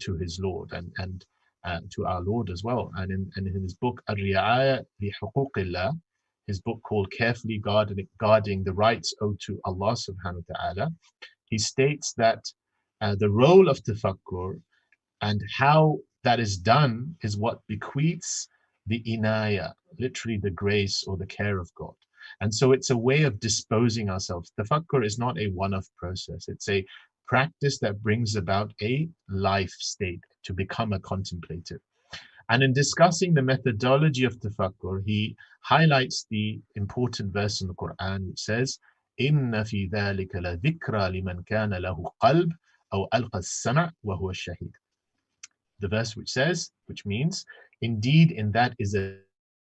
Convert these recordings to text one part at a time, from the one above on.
to his Lord and to our Lord as well. And in his book, Ar-Ri'aya li Huquqillah, his book called Carefully Guarding the Rights Owed to Allah subhanahu wa ta'ala, he states that the role of tafakkur and how that is done is what bequeaths the inaya, literally the grace or the care of God. And so it's a way of disposing ourselves. Tafakkur is not a one-off process. It's a practice that brings about a life state to become a contemplative. And in discussing the methodology of tafakkur, he highlights the important verse in the Quran which says, إِنَّ فِي ذَلِكَ لَذِكْرَى لِمَنْ كَانَ لَهُ قَلْبٌ أَوْ أَلْقَى السَّمْعَ وَهُوَ الشَّهِيدُ. The verse which means, indeed in that is a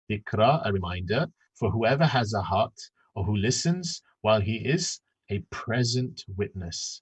dhikra, a reminder, for whoever has a heart or who listens while he is a present witness.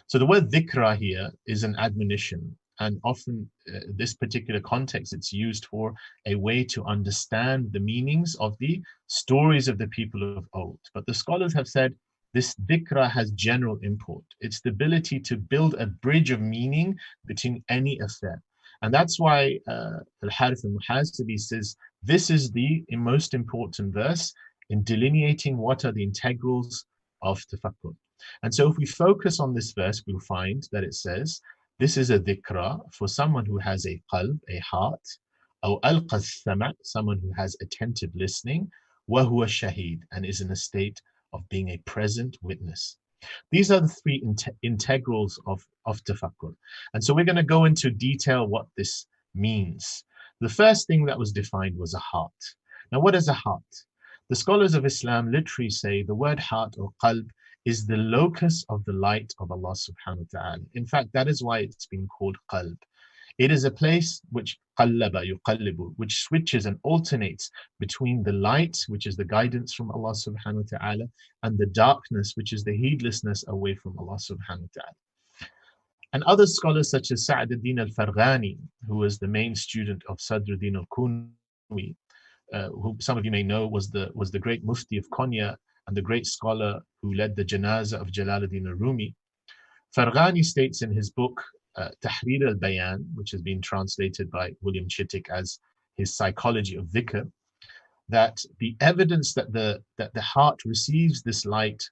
So the word dhikra here is an admonition, and often this particular context, it's used for a way to understand the meanings of the stories of the people of old. But the scholars have said this dhikra has general import. It's the ability to build a bridge of meaning between any affair. And that's why Al-Harith al-Muhasibi says this is the most important verse in delineating what are the integrals of tafakkur. And so if we focus on this verse, we'll find that it says, this is a dhikra for someone who has a qalb, a heart, or alqa as-sama', someone who has attentive listening, wa huwa shaheed, and is in a state of being a present witness. These are the three integrals of tafakkur. And so we're going to go into detail what this means. The first thing that was defined was a heart. Now, what is a heart? The scholars of Islam literally say the word heart or qalb is the locus of the light of Allah subhanahu wa ta'ala. In fact, that is why it's been called qalb. It is a place which qallaba yuqallibu, which switches and alternates between the light, which is the guidance from Allah subhanahu wa ta'ala, and the darkness, which is the heedlessness away from Allah subhanahu wa ta'ala. And other scholars such as Sa'd ad-Din al-Farghani, who was the main student of Sadr ad-Din al-Kunwi, who some of you may know was the great Mufti of Konya and the great scholar who led the janazah of Jalaluddin al-Rumi. Farghani states in his book Tahrir al-Bayan, which has been translated by William Chittick as his Psychology of Dhikr, that the evidence that the heart receives this light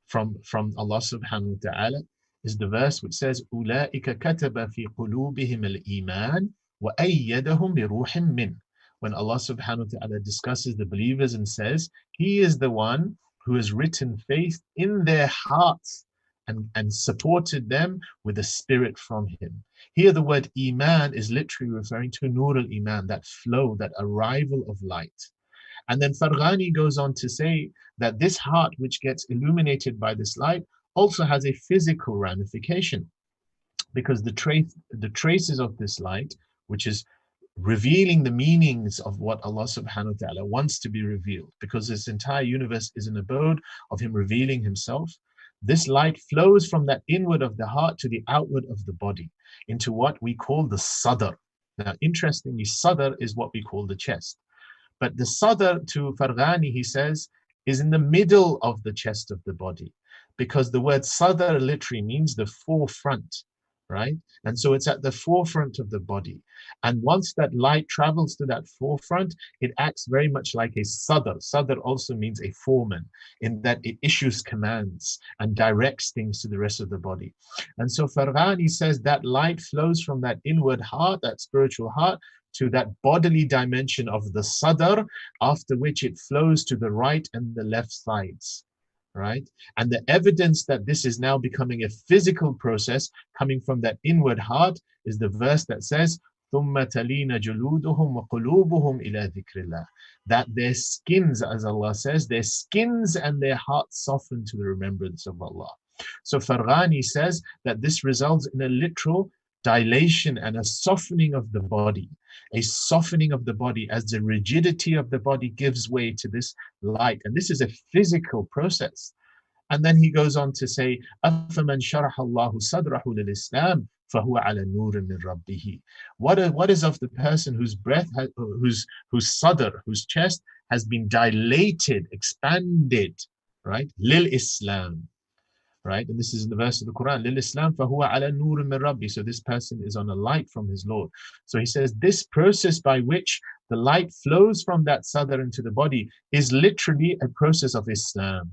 from Allah subhanahu wa ta'ala is the verse which says, أُولَٰئِكَ كَتَبَ فِي قُلُوبِهِمَ الْإِيمَانِ وَأَيَّدَهُمْ بِرُوحٍ مِّنْهُ. When Allah subhanahu wa ta'ala discusses the believers and says, He is the one who has written faith in their hearts and supported them with a spirit from Him. Here the word Iman is literally referring to Nur al-Iman, that flow, that arrival of light. And then Farghani goes on to say that this heart which gets illuminated by this light also has a physical ramification, because the traces of this light, which is revealing the meanings of what Allah subhanahu wa ta'ala wants to be revealed, because this entire universe is an abode of Him revealing Himself. This light flows from that inward of the heart to the outward of the body into what we call the sadr. Now, interestingly, sadr is what we call the chest. But the sadr, to Farghani, he says, is in the middle of the chest of the body, because the word sadr literally means the forefront, right? And so it's at the forefront of the body. And once that light travels to that forefront, it acts very much like a sadr. Sadr also means a foreman, in that it issues commands and directs things to the rest of the body. And so Farghani says that light flows from that inward heart, that spiritual heart, to that bodily dimension of the sadr, after which it flows to the right and the left sides. Right? And the evidence that this is now becoming a physical process coming from that inward heart is the verse that says, ثُمَّ تَلِينَ جُلُودُهُمْ وَقُلُوبُهُمْ إِلَى ذِكْرِ اللَّهِ. That their skins, as Allah says, their skins and their hearts soften to the remembrance of Allah. So Farghani says that this results in a literal dilation and a softening of the body, a softening of the body as the rigidity of the body gives way to this light. And this is a physical process. And then he goes on to say, أَفَمَنْ شَرَحَ اللَّهُ صَدْرَهُ لِلْإِسْلَامِ فَهُوَ عَلَى نُورٍ مِّن رَبِّهِ. What is of the person whose breath, whose sadr, whose chest has been dilated, expanded, right? Lil Islam. right? And this is in the verse of the Quran, لِلْإِسْلَامِ فَهُوَ عَلَى نُورٍ مِّن رَبِّهِ. So this person is on a light from his Lord. So he says this process by which the light flows from that sadr into the body is literally a process of Islam,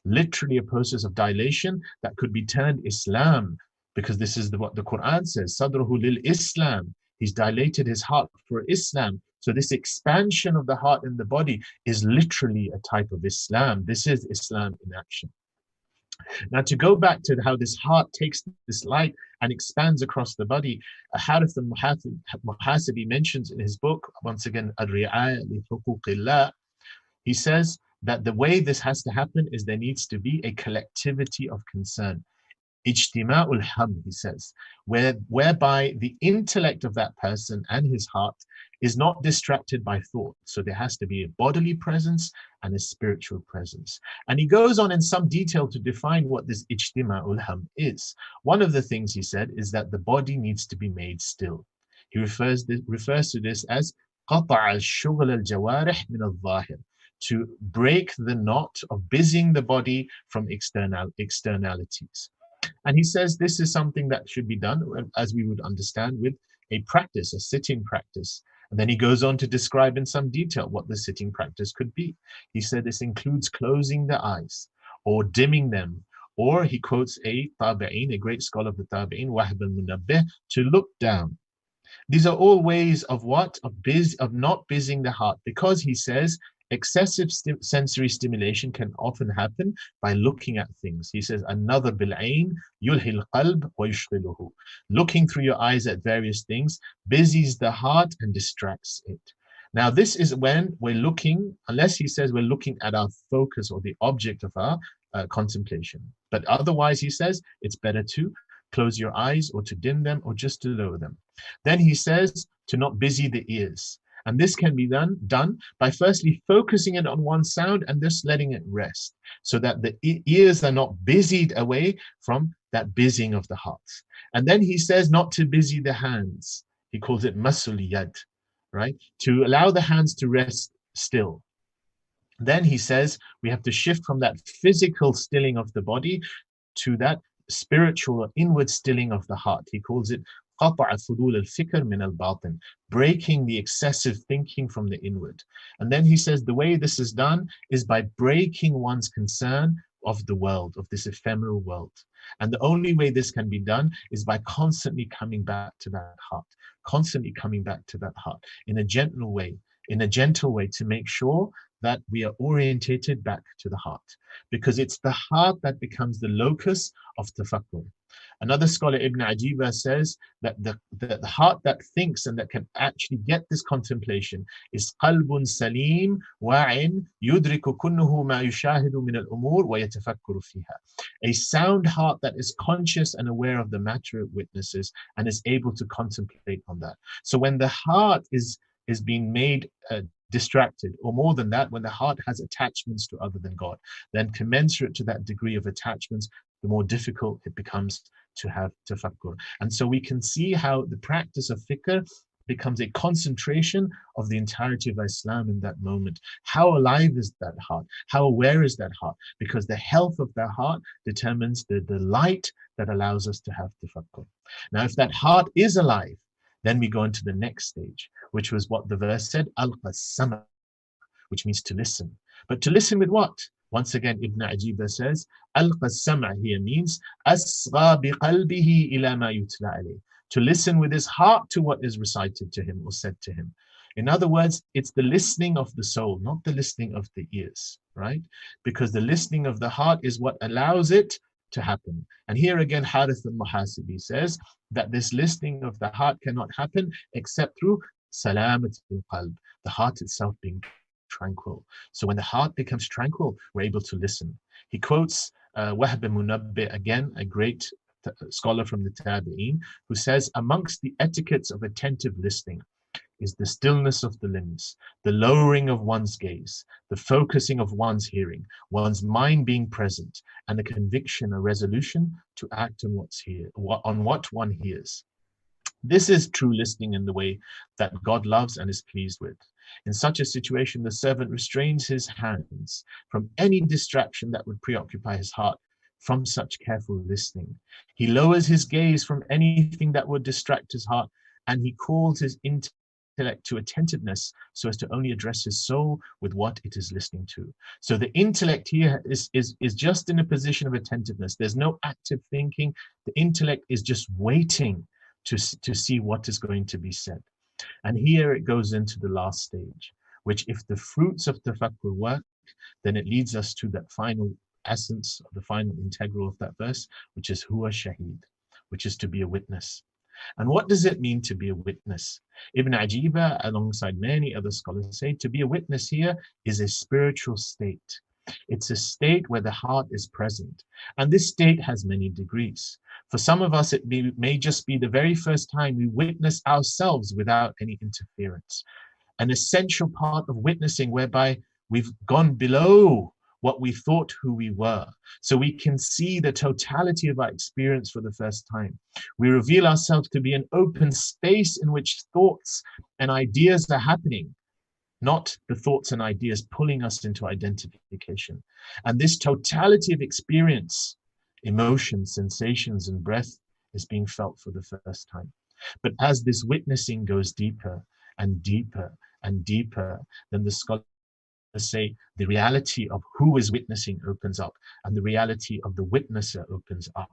literally a process of dilation that could be termed Islam, because this is what the Quran says, sadruhu lil Islam. He's dilated his heart for Islam. So this expansion of the heart and the body is literally a type of Islam. This is Islam in action. Now, to go back to how this heart takes this light and expands across the body, Harith al-Muhasibi mentions in his book, once again, Ar-Ri'aya li Huquqillah, he says that the way this has to happen is there needs to be a collectivity of concern. Ijtima'ul ham, he says, whereby the intellect of that person and his heart is not distracted by thought. So there has to be a bodily presence and a spiritual presence. And he goes on in some detail to define what this ijtima'ul ham is. One of the things he said is that the body needs to be made still. He refers to this as qata' al-shughul al-jawarih min al-zahir, to break the knot of busying the body from externalities. And he says this is something that should be done, as we would understand, with a practice, a sitting practice. And then he goes on to describe in some detail what the sitting practice could be. He said this includes closing the eyes or dimming them, or he quotes a tabi'in, a great scholar of the tabi'in, Wahb al-Munabbih, to look down. These are all ways of what? Of not busying the heart, because he says excessive sensory stimulation can often happen by looking at things. He says, another bil'ain yulhil qalb wa yushghiluhu. Looking through your eyes at various things busies the heart and distracts it. Now, this is when we're looking, unless he says we're looking at our focus or the object of our contemplation. But otherwise, he says it's better to close your eyes or to dim them or just to lower them. Then he says to not busy the ears. And this can be done by firstly focusing it on one sound and just letting it rest, so that the ears are not busied away from that busying of the heart. And then he says not to busy the hands. He calls it masul yad, right? To allow the hands to rest still. Then he says we have to shift from that physical stilling of the body to that spiritual or inward stilling of the heart. He calls it breaking the excessive thinking from the inward. And then he says the way this is done is by breaking one's concern of the world, of this ephemeral world. And the only way this can be done is by constantly coming back to that heart, constantly coming back to that heart in a gentle way, to make sure that we are orientated back to the heart, because it's the heart that becomes the locus of tafakkur. Another scholar, Ibn Ajiba, says that the heart that thinks and that can actually get this contemplation is qalbun salim wa'in yudriku kunnuhu ma yushahidu min al-umur wa yatafakkuru fiha. A sound heart that is conscious and aware of the matter it witnesses and is able to contemplate on that. So when the heart is being made distracted, or more than that, when the heart has attachments to other than God, then commensurate to that degree of attachments, the more difficult it becomes to have tafakkur. And so we can see how the practice of fikr becomes a concentration of the entirety of Islam in that moment. How alive is that heart? How aware is that heart? Because the health of that heart determines the light that allows us to have tafakkur. Now, if that heart is alive, then we go into the next stage, which was what the verse said, al-qasama, which means to listen. But to listen with what? Once again, Ibn Ajiba says, al-qasama here means asgha biqalbihi ila ma yutla alayh, to listen with his heart to what is recited to him or said to him. In other words, it's the listening of the soul, not the listening of the ears, right? Because the listening of the heart is what allows it to happen. And here again, Harith al-Muhasibi says that this listening of the heart cannot happen except through salamat al-qalb, the heart itself being tranquil. So when the heart becomes tranquil, we're able to listen. He quotes Wahb al-Munabbih, again, a great scholar from the Tabi'een, who says, amongst the etiquettes of attentive listening is the stillness of the limbs, the lowering of one's gaze, the focusing of one's hearing, one's mind being present, and a conviction, a resolution to act on what one hears. This is true listening in the way that God loves and is pleased with. In such a situation, the servant restrains his hands from any distraction that would preoccupy his heart, from such careful listening. He lowers his gaze from anything that would distract his heart, and he calls his intellect to attentiveness so as to only address his soul with what it is listening to. So the intellect here is just in a position of attentiveness. There's no active thinking. The intellect is just waiting to see what is going to be said. And here it goes into the last stage, which if the fruits of tafakkur work, then it leads us to that final essence, the final integral of that verse, which is huwa shaheed, which is to be a witness. And what does it mean to be a witness? Ibn Ajiba, alongside many other scholars, say to be a witness here is a spiritual state. It's a state where the heart is present. And this state has many degrees. For some of us, it may just be the very first time we witness ourselves without any interference. An essential part of witnessing whereby we've gone below what we thought who we were. So we can see the totality of our experience for the first time. We reveal ourselves to be an open space in which thoughts and ideas are happening, not the thoughts and ideas pulling us into identification. And this totality of experience, emotions, sensations, and breath is being felt for the first time. But as this witnessing goes deeper and deeper and deeper, then the scholars say the reality of who is witnessing opens up and the reality of the witnesser opens up.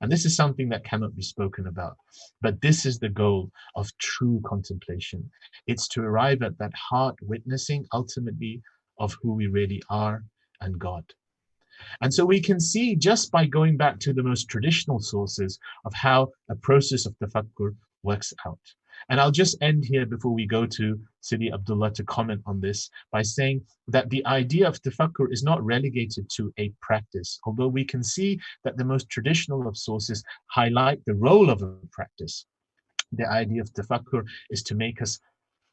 And this is something that cannot be spoken about. But this is the goal of true contemplation. It's to arrive at that heart witnessing ultimately of who we really are and God. And so we can see just by going back to the most traditional sources of how a process of tafakkur works out. And I'll just end here before we go to Sidi Abdullah to comment on this by saying that the idea of tafakkur is not relegated to a practice, although we can see that the most traditional of sources highlight the role of a practice. The idea of tafakkur is to make us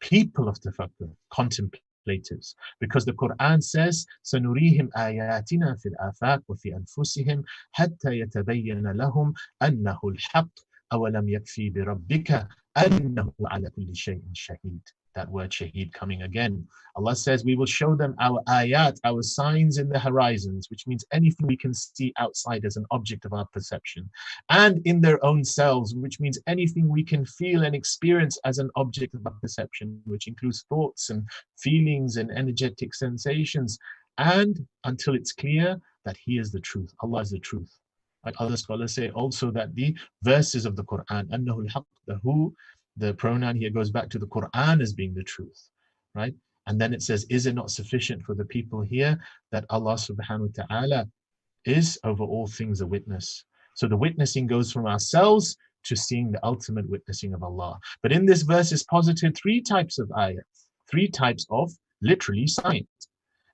people of tafakkur, contemplatives, because the Quran says, سَنُرِيهِمْ آيَاتِنَا فِي الْآفَاقِ وَفِي أَنفُسِهِمْ حَتَّى يَتَبَيَّنَ لَهُمْ أَنَّهُ الْحَقُّ أَوَلَمْ يَكْفِي بِرَبِّكَ أَنَّهُ عَلَى كُلِّ شَيْءٍ شَهِيدٌ. That word shaheed coming again. Allah says, we will show them our ayat, our signs in the horizons, which means anything we can see outside as an object of our perception, and in their own selves, which means anything we can feel and experience as an object of our perception, which includes thoughts and feelings and energetic sensations, and until it's clear that He is the truth. Allah is the truth. Like other scholars say also that the verses of the Quran, أَنَّهُ الْحَقُّ, the who, the pronoun here goes back to the Quran as being the truth, right? And then it says, is it not sufficient for the people here that Allah subhanahu wa ta'ala is over all things a witness? So the witnessing goes from ourselves to seeing the ultimate witnessing of Allah. But in this verse is posited three types of ayah, three types of literally signs.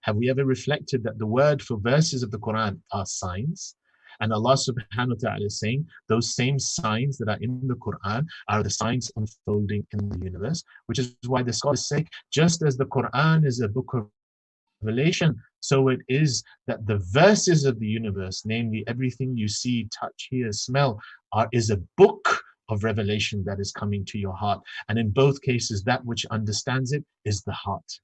Have we ever reflected that the word for verses of the Quran are signs? And Allah subhanahu wa ta'ala is saying those same signs that are in the Quran are the signs unfolding in the universe, which is why the scholars say, just as the Quran is a book of revelation, so it is that the verses of the universe, namely everything you see, touch, hear, smell, is a book of revelation that is coming to your heart. And in both cases, that which understands it is the heart.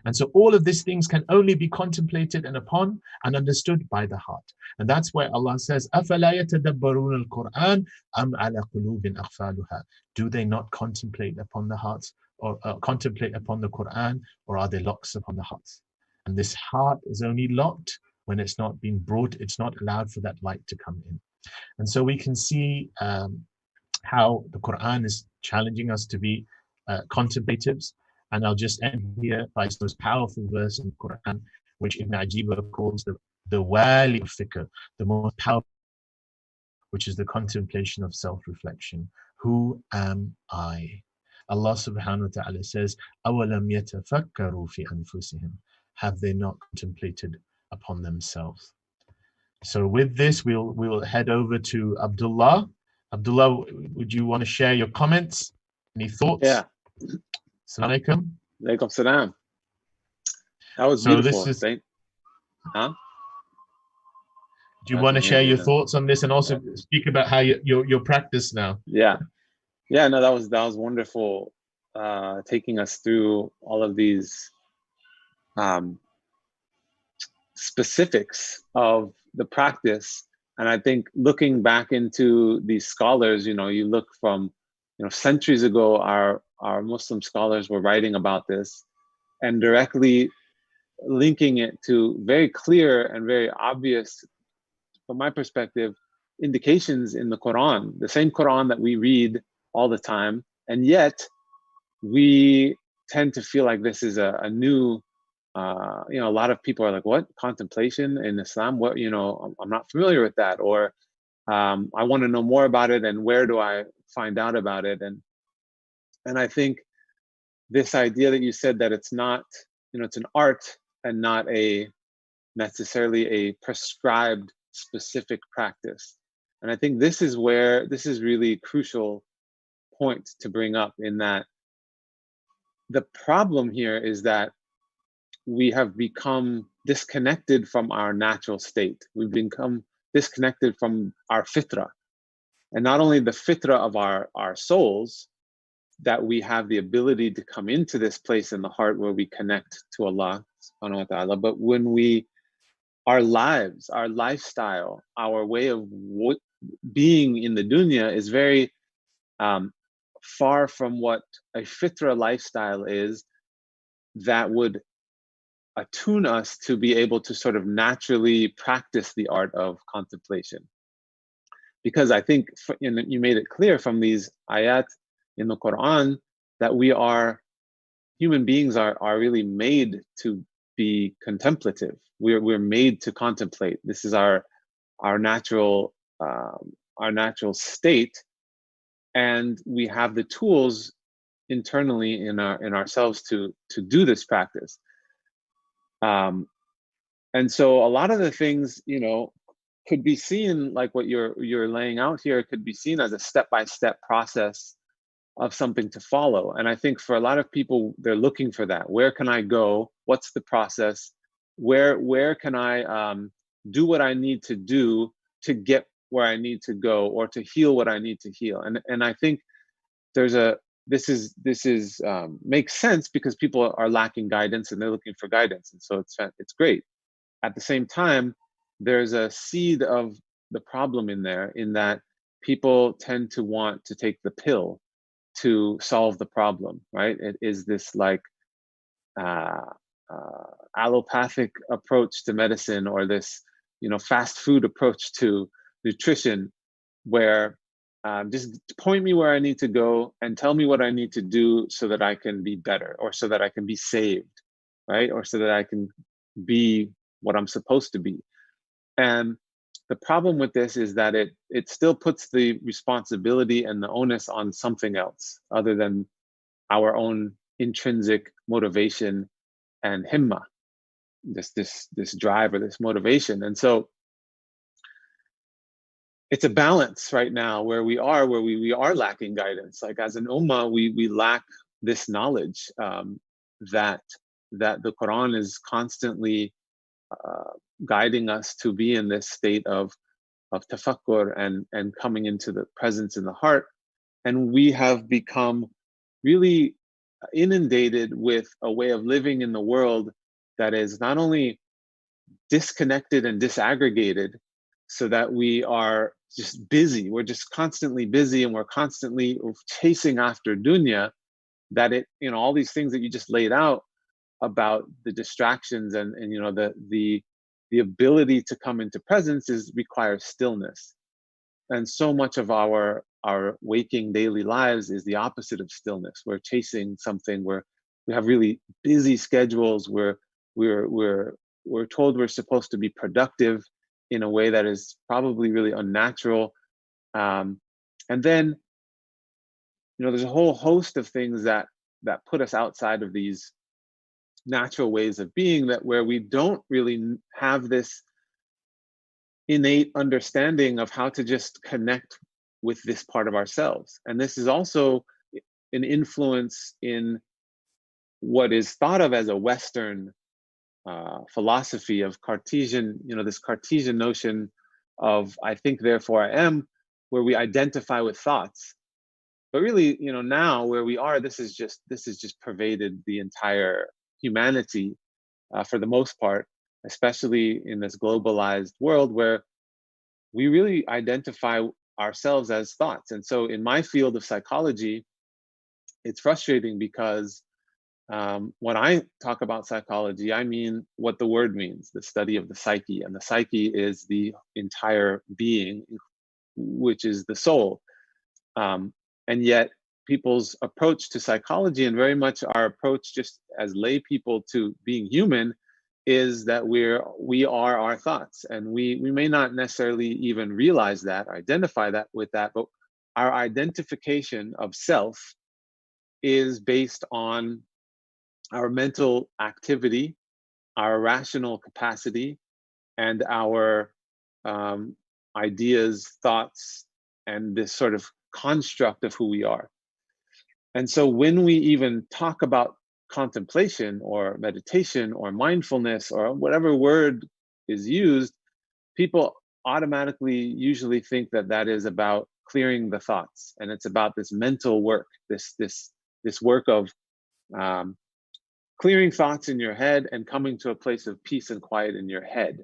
And so all of these things can only be contemplated and upon and understood by the heart. And that's why Allah says, أَفَلَا يَتَدَبَّرُونَ الْقُرْآنَ أَمْ عَلَى قُلُوبٍ أَقْفَالُهَا. Do they not contemplate upon the hearts, or contemplate upon the Quran, or are they locks upon the hearts? And this heart is only locked when it's not been brought, it's not allowed for that light to come in. And so we can see how the Quran is challenging us to be contemplatives. And I'll just end here by this most powerful verse in the Quran, which Ibn Ajiba calls the wali of dhikr, the most powerful, which is the contemplation of self-reflection. Who am I? Allah subhanahu wa ta'ala says, أَوَلَمْ يَتَفَكَّرُوا فِي أَنفُسِهِمْ. Have they not contemplated upon themselves? So with this, we'll head over to Abdullah. Abdullah, would you want to share your comments? Any thoughts? Yeah. Assalamu alaikum. Alaikum salam. That was So beautiful. this is, huh? Do you want to share your thoughts on this and also speak about how your practice now? Yeah. No, that was wonderful. Taking us through all of these specifics of the practice And I think looking back into these scholars, you look from, centuries ago, our Muslim scholars were writing about this and directly linking it to very clear and very obvious, from my perspective, indications in the Quran, the same Quran that we read all the time. And yet we tend to feel like this is a new, a lot of people are like, what? Contemplation in Islam? What, I'm not familiar with that. Or I want to know more about it, and where do I find out about it? And I think this idea that you said, that it's not, it's an art and not necessarily a prescribed specific practice. And I think this is really crucial point to bring up, in that the problem here is that we have become disconnected from our natural state. We've become disconnected from our fitra. And not only the fitra of our souls, that we have the ability to come into this place in the heart where we connect to Allah subhanahu wa ta'ala, but when our lives, our lifestyle, our way of being in the dunya is very far from what a fitra lifestyle is, that would attune us to be able to sort of naturally practice the art of contemplation. Because I think, you made it clear from these ayat in the Quran, that human beings are really made to be contemplative. We're made to contemplate. This is our natural state, and we have the tools internally in ourselves to do this practice. And so a lot of the things, could be seen, like what you're laying out here, could be seen as a step-by-step process of something to follow. And I think for a lot of people, they're looking for that. Where can I go? What's the process? Where can I do what I need to do to get where I need to go, or to heal what I need to heal? And I think this is makes sense, because people are lacking guidance and they're looking for guidance, and so it's great. At the same time, there's a seed of the problem in there, in that people tend to want to take the pill to solve the problem, right? It is this like allopathic approach to medicine, or this fast food approach to nutrition, where just point me where I need to go and tell me what I need to do so that I can be better, or so that I can be saved, right? Or so that I can be what I'm supposed to be. And the problem with this is that it still puts the responsibility and the onus on something else other than our own intrinsic motivation and himma, this drive or this motivation. And so it's a balance right now where we are lacking guidance. Like, as an ummah, we lack this knowledge, that the Quran is constantly guiding us to be in this state of tafakkur and coming into the presence in the heart. And we have become really inundated with a way of living in the world that is not only disconnected and disaggregated, so that we are just busy. We're just constantly busy, and we're constantly chasing after dunya, that all these things that you just laid out about the distractions and the ability to come into presence requires stillness. And so much of our waking daily lives is the opposite of stillness. We're chasing something. We have really busy schedules. We're told we're supposed to be productive in a way that is probably really unnatural. And then, there's a whole host of things that put us outside of these natural ways of being, where we don't really have this innate understanding of how to just connect with this part of ourselves. And this is also an influence in what is thought of as a Western philosophy of Cartesian, this Cartesian notion of I think, therefore I am, where we identify with thoughts. But really, now where we are, this is just pervaded the entire humanity for the most part, especially in this globalized world, where we really identify ourselves as thoughts. And so in my field of psychology, it's frustrating because when I talk about psychology, I mean what the word means, the study of the psyche. And the psyche is the entire being, which is the soul. And yet people's approach to psychology, and very much our approach just as lay people to being human, is that we are our thoughts. And we may not necessarily even realize that, identify that with that, but our identification of self is based on our mental activity, our rational capacity, and our ideas, thoughts, and this sort of construct of who we are. And so when we even talk about contemplation or meditation or mindfulness or whatever word is used, people automatically usually think that that is about clearing the thoughts, and it's about this mental work, this work of clearing thoughts in your head and coming to a place of peace and quiet in your head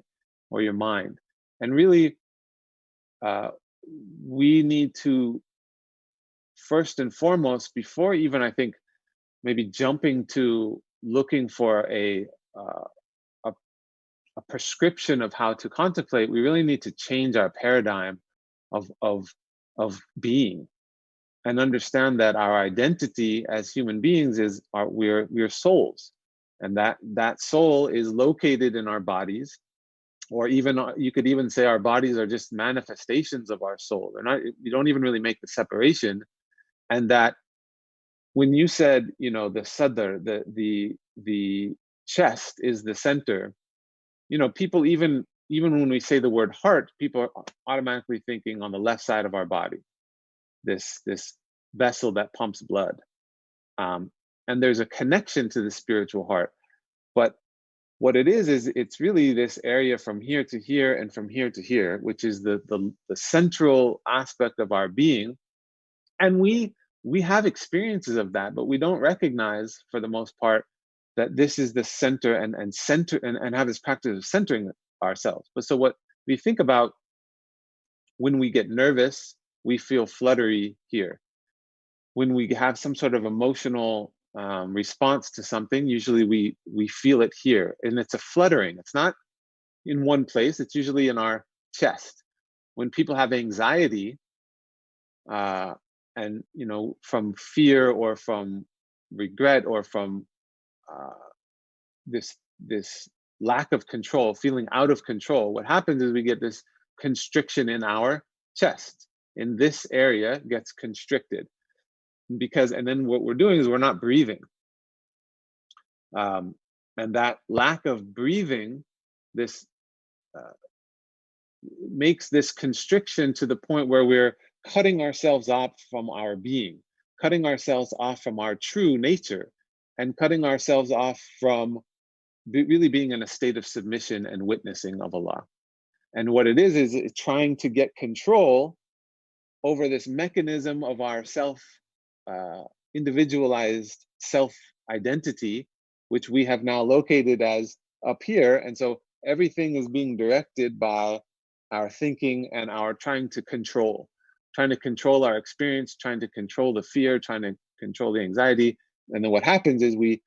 or your mind. And really, we need to, first and foremost, before even I think maybe jumping to looking for a prescription of how to contemplate, we really need to change our paradigm of being, and understand that our identity as human beings is we're souls, and that soul is located in our bodies, or even you could even say our bodies are just manifestations of our soul. They're not, you don't even really make the separation. And that when you said, you know, the sadr, the chest is the center, you know, people even when we say the word heart, people are automatically thinking on the left side of our body, this vessel that pumps blood. And there's a connection to the spiritual heart. But what it is it's really this area from here to here and from here to here, which is the central aspect of our being. And we have experiences of that, but we don't recognize, for the most part, that this is the center and center and have this practice of centering ourselves. But so what we think about when we get nervous, we feel fluttery here. When we have some sort of emotional response to something, usually we feel it here, and it's a fluttering. It's not in one place. It's usually in our chest. When people have anxiety, and you know, from fear or from regret or from this lack of control, feeling out of control, what happens is we get this constriction in our chest. In this area gets constricted, because, and then what we're doing is we're not breathing. And that lack of breathing, this makes this constriction to the point where we're cutting ourselves off from our being, cutting ourselves off from our true nature, and cutting ourselves off from really being in a state of submission and witnessing of Allah. And what it is trying to get control over this mechanism of our self, individualized self identity, which we have now located as up here. And so everything is being directed by our thinking and our trying to control our experience, trying to control the fear, trying to control the anxiety. And then what happens is we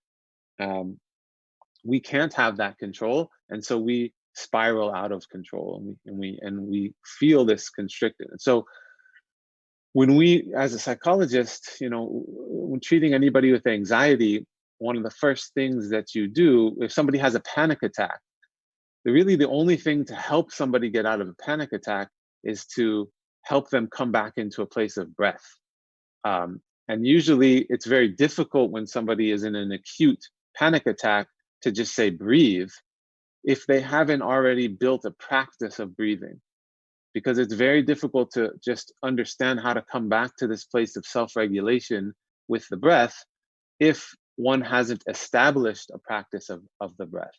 can't have that control, and so we spiral out of control, and we feel this constricted. And so when we, as a psychologist, you know, when treating anybody with anxiety, one of the first things that you do, if somebody has a panic attack, the only thing to help somebody get out of a panic attack is to help them come back into a place of breath. And usually it's very difficult when somebody is in an acute panic attack to just say breathe, if they haven't already built a practice of breathing, because it's very difficult to just understand how to come back to this place of self-regulation with the breath if one hasn't established a practice of the breath.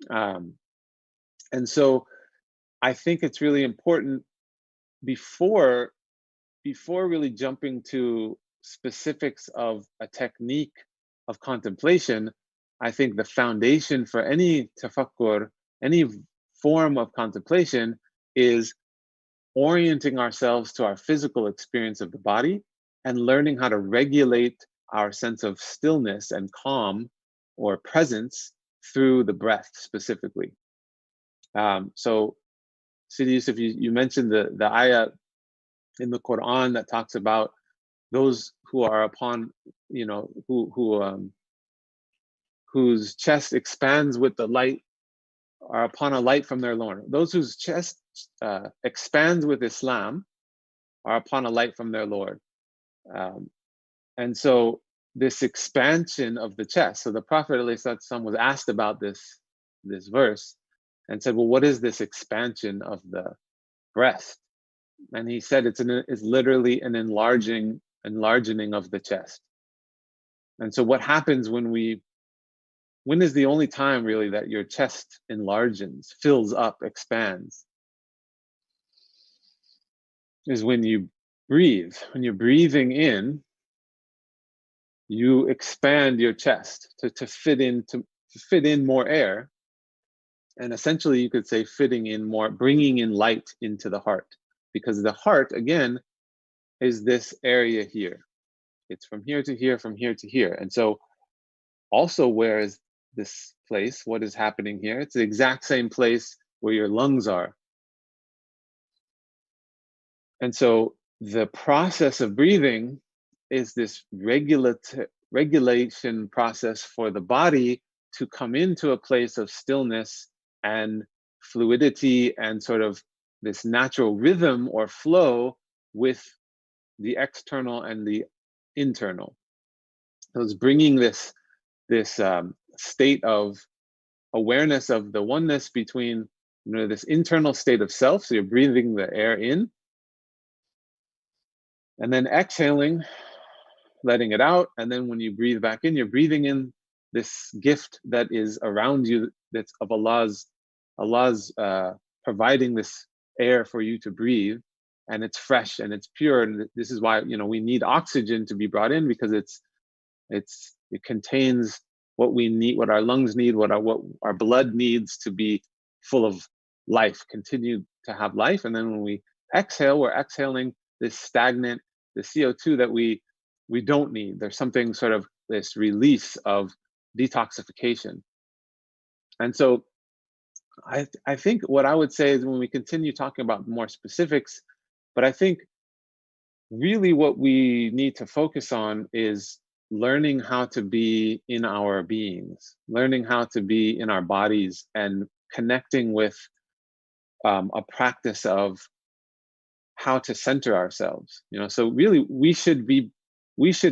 And so I think it's really important, before really jumping to specifics of a technique of contemplation, I think the foundation for any tafakkur, any form of contemplation, is orienting ourselves to our physical experience of the body and learning how to regulate our sense of stillness and calm or presence through the breath specifically. So, Sidi Yusuf, you mentioned the ayah in the Quran that talks about those who are upon, whose chest expands with the light, are upon a light from their Lord. Those whose chest expands with Islam are upon a light from their Lord. And so this expansion of the chest, so the Prophet ﷺ was asked about this verse and said, well, what is this expansion of the breast? And he said it's literally an enlarging of the chest. And so what happens when is the only time really that your chest enlarges, fills up, expands? Is when you breathe. When you're breathing in, you expand your chest to fit in more air. And essentially you could say fitting in more, bringing in light into the heart. Because the heart, again, is this area here. It's from here to here, from here to here. And so also, where is this place? What is happening here? It's the exact same place where your lungs are. And so the process of breathing is this regulation process for the body to come into a place of stillness and fluidity and sort of this natural rhythm or flow with the external and the internal. So it's bringing this state of awareness of the oneness between this internal state of self. So you're breathing the air in, and then exhaling, letting it out. And then when you breathe back in, you're breathing in this gift that is around you, that's of Allah's providing this air for you to breathe, and it's fresh and it's pure. And this is why we need oxygen to be brought in, because it contains what we need, what our lungs need, what our blood needs to be full of life, continue to have life. And then when we exhale, we're exhaling this stagnant, the CO2 that we don't need. There's something sort of this release of detoxification. And so I think what I would say is, when we continue talking about more specifics, but I think really what we need to focus on is learning how to be in our beings, learning how to be in our bodies, and connecting with a practice of how to center ourselves. So really we should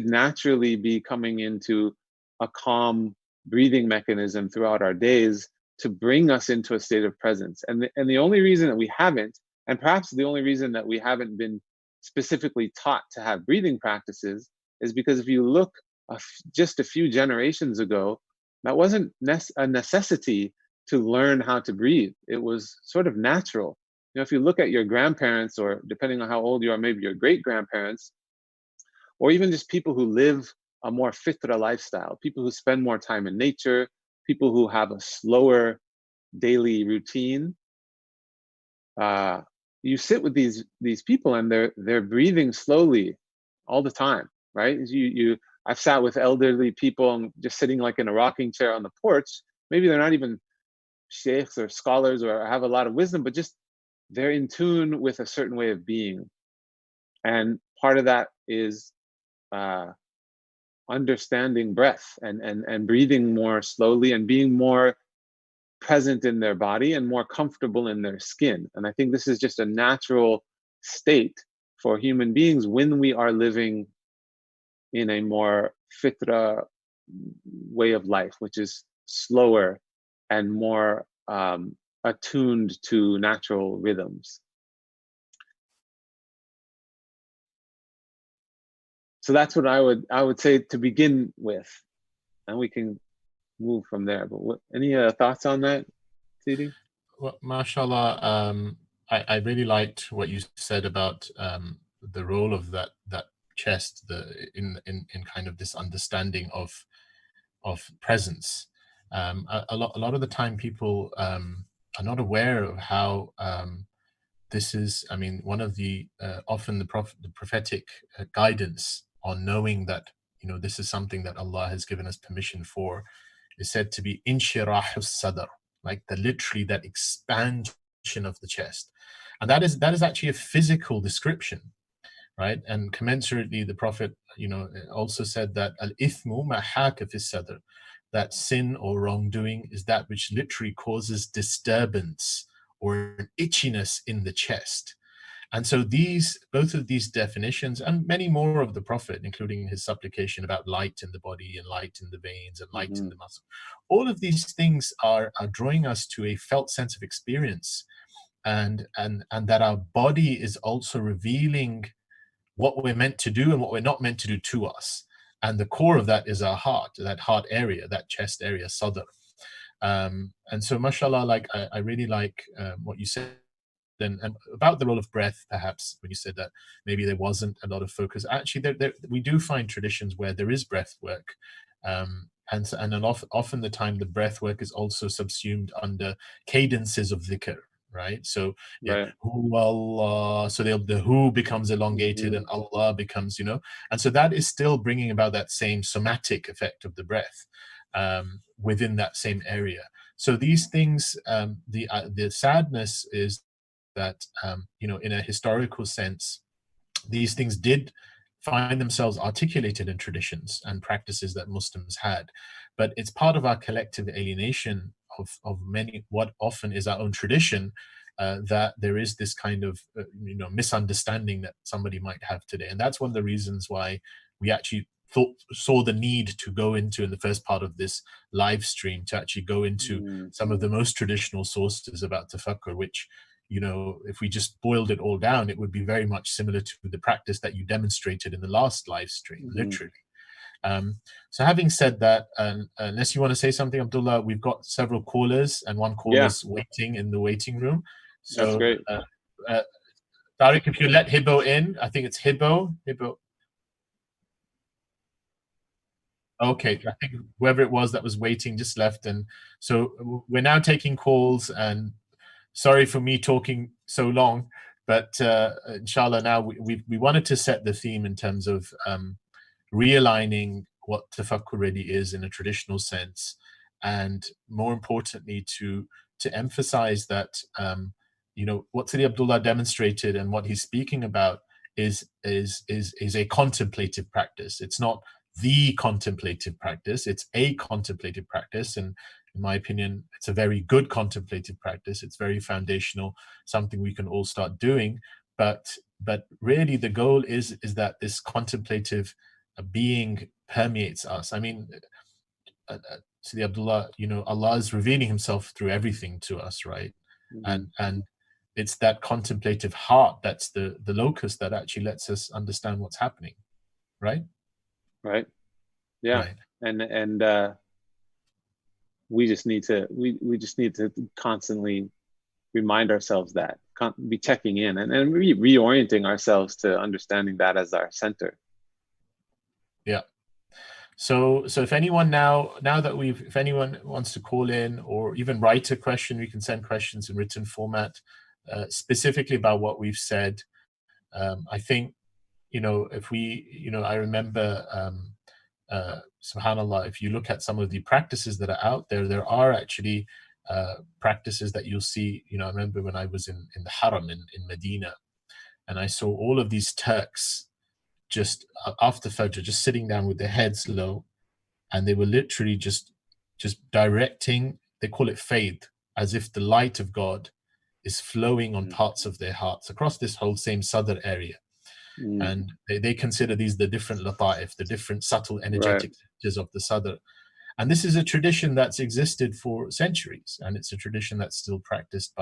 naturally be coming into a calm breathing mechanism throughout our days to bring us into a state of presence. And the only reason that we haven't, and perhaps the only reason that we haven't been specifically taught to have breathing practices, is because if you look just a few generations ago, that wasn't a necessity to learn how to breathe. It was sort of natural. If you look at your grandparents, or depending on how old you are, maybe your great-grandparents, or even just people who live a more fitra lifestyle, people who spend more time in nature, people who have a slower daily routine, you sit with these people, and they're breathing slowly all the time, right? I've sat with elderly people and just sitting like in a rocking chair on the porch. Maybe they're not even sheikhs or scholars or have a lot of wisdom, but just they're in tune with a certain way of being. And part of that is understanding breath and breathing more slowly and being more present in their body and more comfortable in their skin. And I think this is just a natural state for human beings when we are living in a more fitra way of life, which is slower and more attuned to natural rhythms. So that's what I would say to begin with, and we can move from there. But any thoughts on that, Sidi? Well, mashallah, I really liked what you said about the role of that chest, in kind of this understanding of presence. A lot of the time, people are not aware of how this is, I mean, one of the often the prophetic guidance on knowing that, you know, this is something that Allah has given us permission for, is said to be inshirahus sadr, like the literally that expansion of the chest, and that is actually a physical description, right? And commensurately, the Prophet, you know, also said that al-ithmu ma haka fi sadr, that sin or wrongdoing is that which literally causes disturbance or an itchiness in the chest. And so both of these definitions, and many more of the Prophet, including his supplication about light in the body and light in the veins and light in the muscle, all of these things are drawing us to a felt sense of experience, and that our body is also revealing what we're meant to do and what we're not meant to do to us. And the core of that is our heart, that heart area, that chest area, sadr. And so, mashallah, like I really like what you said, and about the role of breath, perhaps, when you said that maybe there wasn't a lot of focus. Actually, we do find traditions where there is breath work. And often the time the breath work is also subsumed under cadences of dhikr, right? So yeah, Right. hu Allah, so the who becomes elongated and Allah becomes, you know, and so that is still bringing about that same somatic effect of the breath within that same area. So these things, the sadness is that, you know, in a historical sense, these things did find themselves articulated in traditions and practices that Muslims had, but it's part of our collective alienation of many, what often is our own tradition, that there is this kind of you know, misunderstanding that somebody might have today. And that's one of the reasons why we actually saw the need to go into, in the first part of this live stream, to actually go into some of the most traditional sources about tafakkur, which, you know, if we just boiled it all down, it would be very much similar to the practice that you demonstrated in the last live stream, literally. So having said that, unless you want to say something, Abdullah, we've got several callers and one caller's waiting in the waiting room. That's So great. Tariq, if you let Hibbo in, I think it's Hibbo. Okay, I think whoever it was that was waiting just left. And so we're now taking calls, and sorry for me talking so long, but inshallah, now we wanted to set the theme in terms of realigning what tafakkur really is in a traditional sense, and more importantly, to emphasize that you know, what Sidi Abdullah demonstrated and what he's speaking about is a contemplative practice. It's not the contemplative practice, it's a contemplative practice, and in my opinion, it's a very good contemplative practice. It's very foundational, something we can all start doing. But really, the goal is that this contemplative being permeates us. I mean, Sidi Abdullah, you know, Allah is revealing Himself through everything to us, right? And it's that contemplative heart that's the locus that actually lets us understand what's happening, right? Right. Yeah. Right. And we just need to constantly remind ourselves that, be checking in and reorienting ourselves to understanding that as our center. Yeah. So if anyone now that if anyone wants to call in or even write a question, we can send questions in written format, specifically about what we've said. I think, you know, if we, you know, I remember, subhanallah, if you look at some of the practices that are out there, there are actually practices that you'll see. You know, I remember when I was in the Haram in Medina, and I saw all of these Turks just after Fajr, just sitting down with their heads low, and they were literally just directing, they call it faith, as if the light of God is flowing on parts of their hearts across this whole same Sadr area. And they consider these the different lata'if, the different subtle energetic centers of the Sadr. And this is a tradition that's existed for centuries, and it's a tradition that's still practiced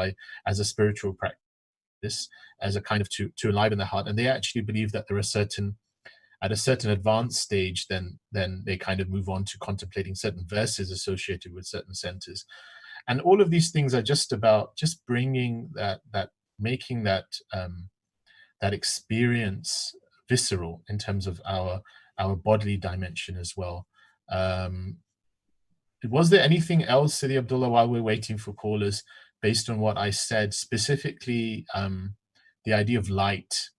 as a spiritual practice, as a kind of to enliven the heart. And they actually believe that there are at a certain advanced stage, then they kind of move on to contemplating certain verses associated with certain centers. And all of these things are just about just bringing that making that experience visceral in terms of our bodily dimension as well. Was there anything else, Sidi Abdullah, while we're waiting for callers, based on what I said, specifically the idea of light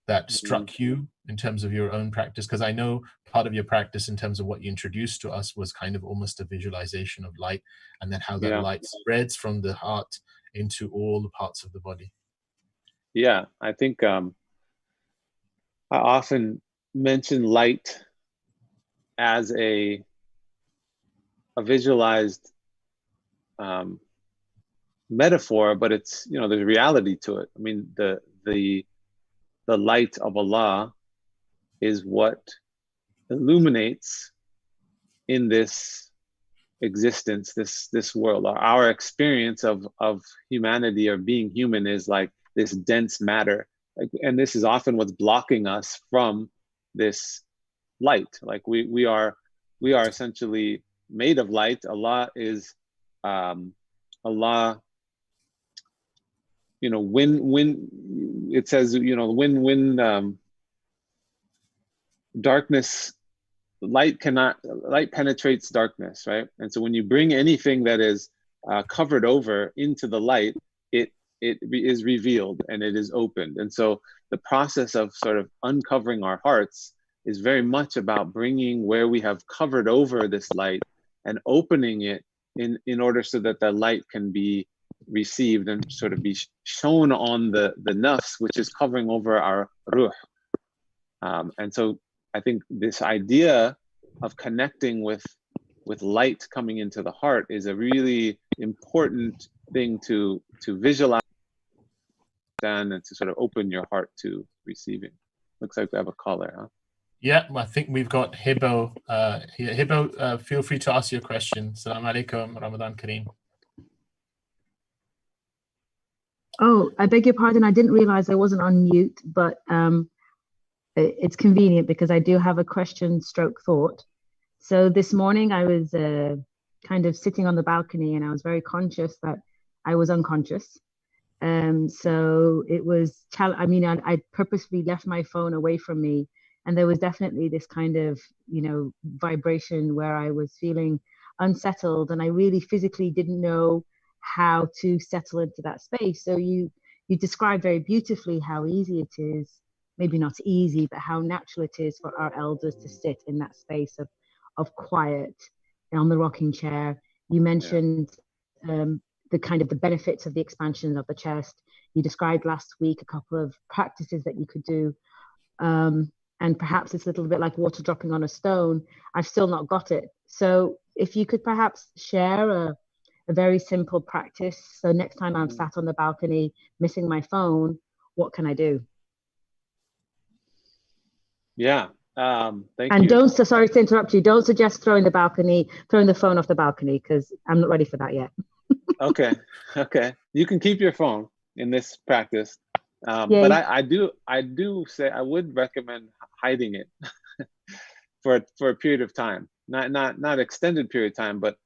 that struck you in terms of your own practice? Because I know part of your practice in terms of what you introduced to us was kind of almost a visualization of light, and then how that Yeah. light spreads from the heart into all the parts of the body. Yeah, I think I often mention light as a visualized metaphor, but it's, you know, there's reality to it. I mean, the light of Allah is what illuminates in this existence, this world. Our experience of humanity or being human is like this dense matter, and this is often what's blocking us from this light. Like we are essentially made of light. Allah is Allah, you know, when it says, you know, when darkness, light penetrates darkness, right? And so when you bring anything that is covered over into the light, it is revealed and it is opened. And so the process of sort of uncovering our hearts is very much about bringing where we have covered over this light and opening it in order so that the light can be received and sort of be shown on the nafs, which is covering over our ruh. And so I think this idea of connecting with light coming into the heart is a really important thing to visualize and to sort of open your heart to receiving. Looks like we have a caller, huh? Yeah, I think we've got Hibbo here. Hibbo, feel free to ask your question. Assalamu alaikum, Ramadan Kareem. Oh, I beg your pardon. I didn't realize I wasn't on mute, but it's convenient because I do have a question stroke thought. So this morning I was kind of sitting on the balcony and I was very conscious that I was unconscious. So it was, I purposely left my phone away from me, and there was definitely this kind of, you know, vibration where I was feeling unsettled, and I really physically didn't know how to settle into that space. So you described very beautifully how easy it is, maybe not easy, but how natural it is for our elders to sit in that space of quiet on the rocking chair. You mentioned the kind of the benefits of the expansion of the chest. You described last week a couple of practices that you could do. And perhaps it's a little bit like water dropping on a stone. I've still not got it. So if you could perhaps share a very simple practice. So next time I'm sat on the balcony, missing my phone, what can I do? Yeah. Thank you. And sorry to interrupt you, don't suggest throwing the phone off the balcony, because I'm not ready for that yet. Okay. You can keep your phone in this practice. But I do say I would recommend hiding it for a period of time, not extended period of time, but,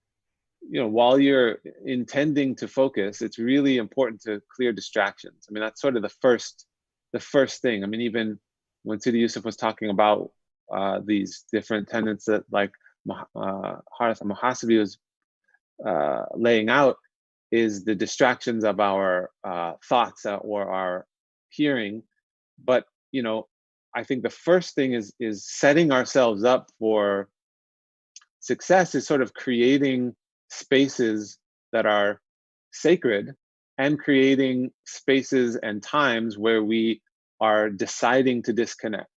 you know, while you're intending to focus, it's really important to clear distractions. I mean, that's sort of the first thing. I mean, even when Sidi Yusuf was talking about these different tenets that like Harith Muhasibi was laying out, is the distractions of our thoughts or our hearing. But, you know, I think the first thing is setting ourselves up for success, is sort of creating spaces that are sacred and creating spaces and times where we are deciding to disconnect.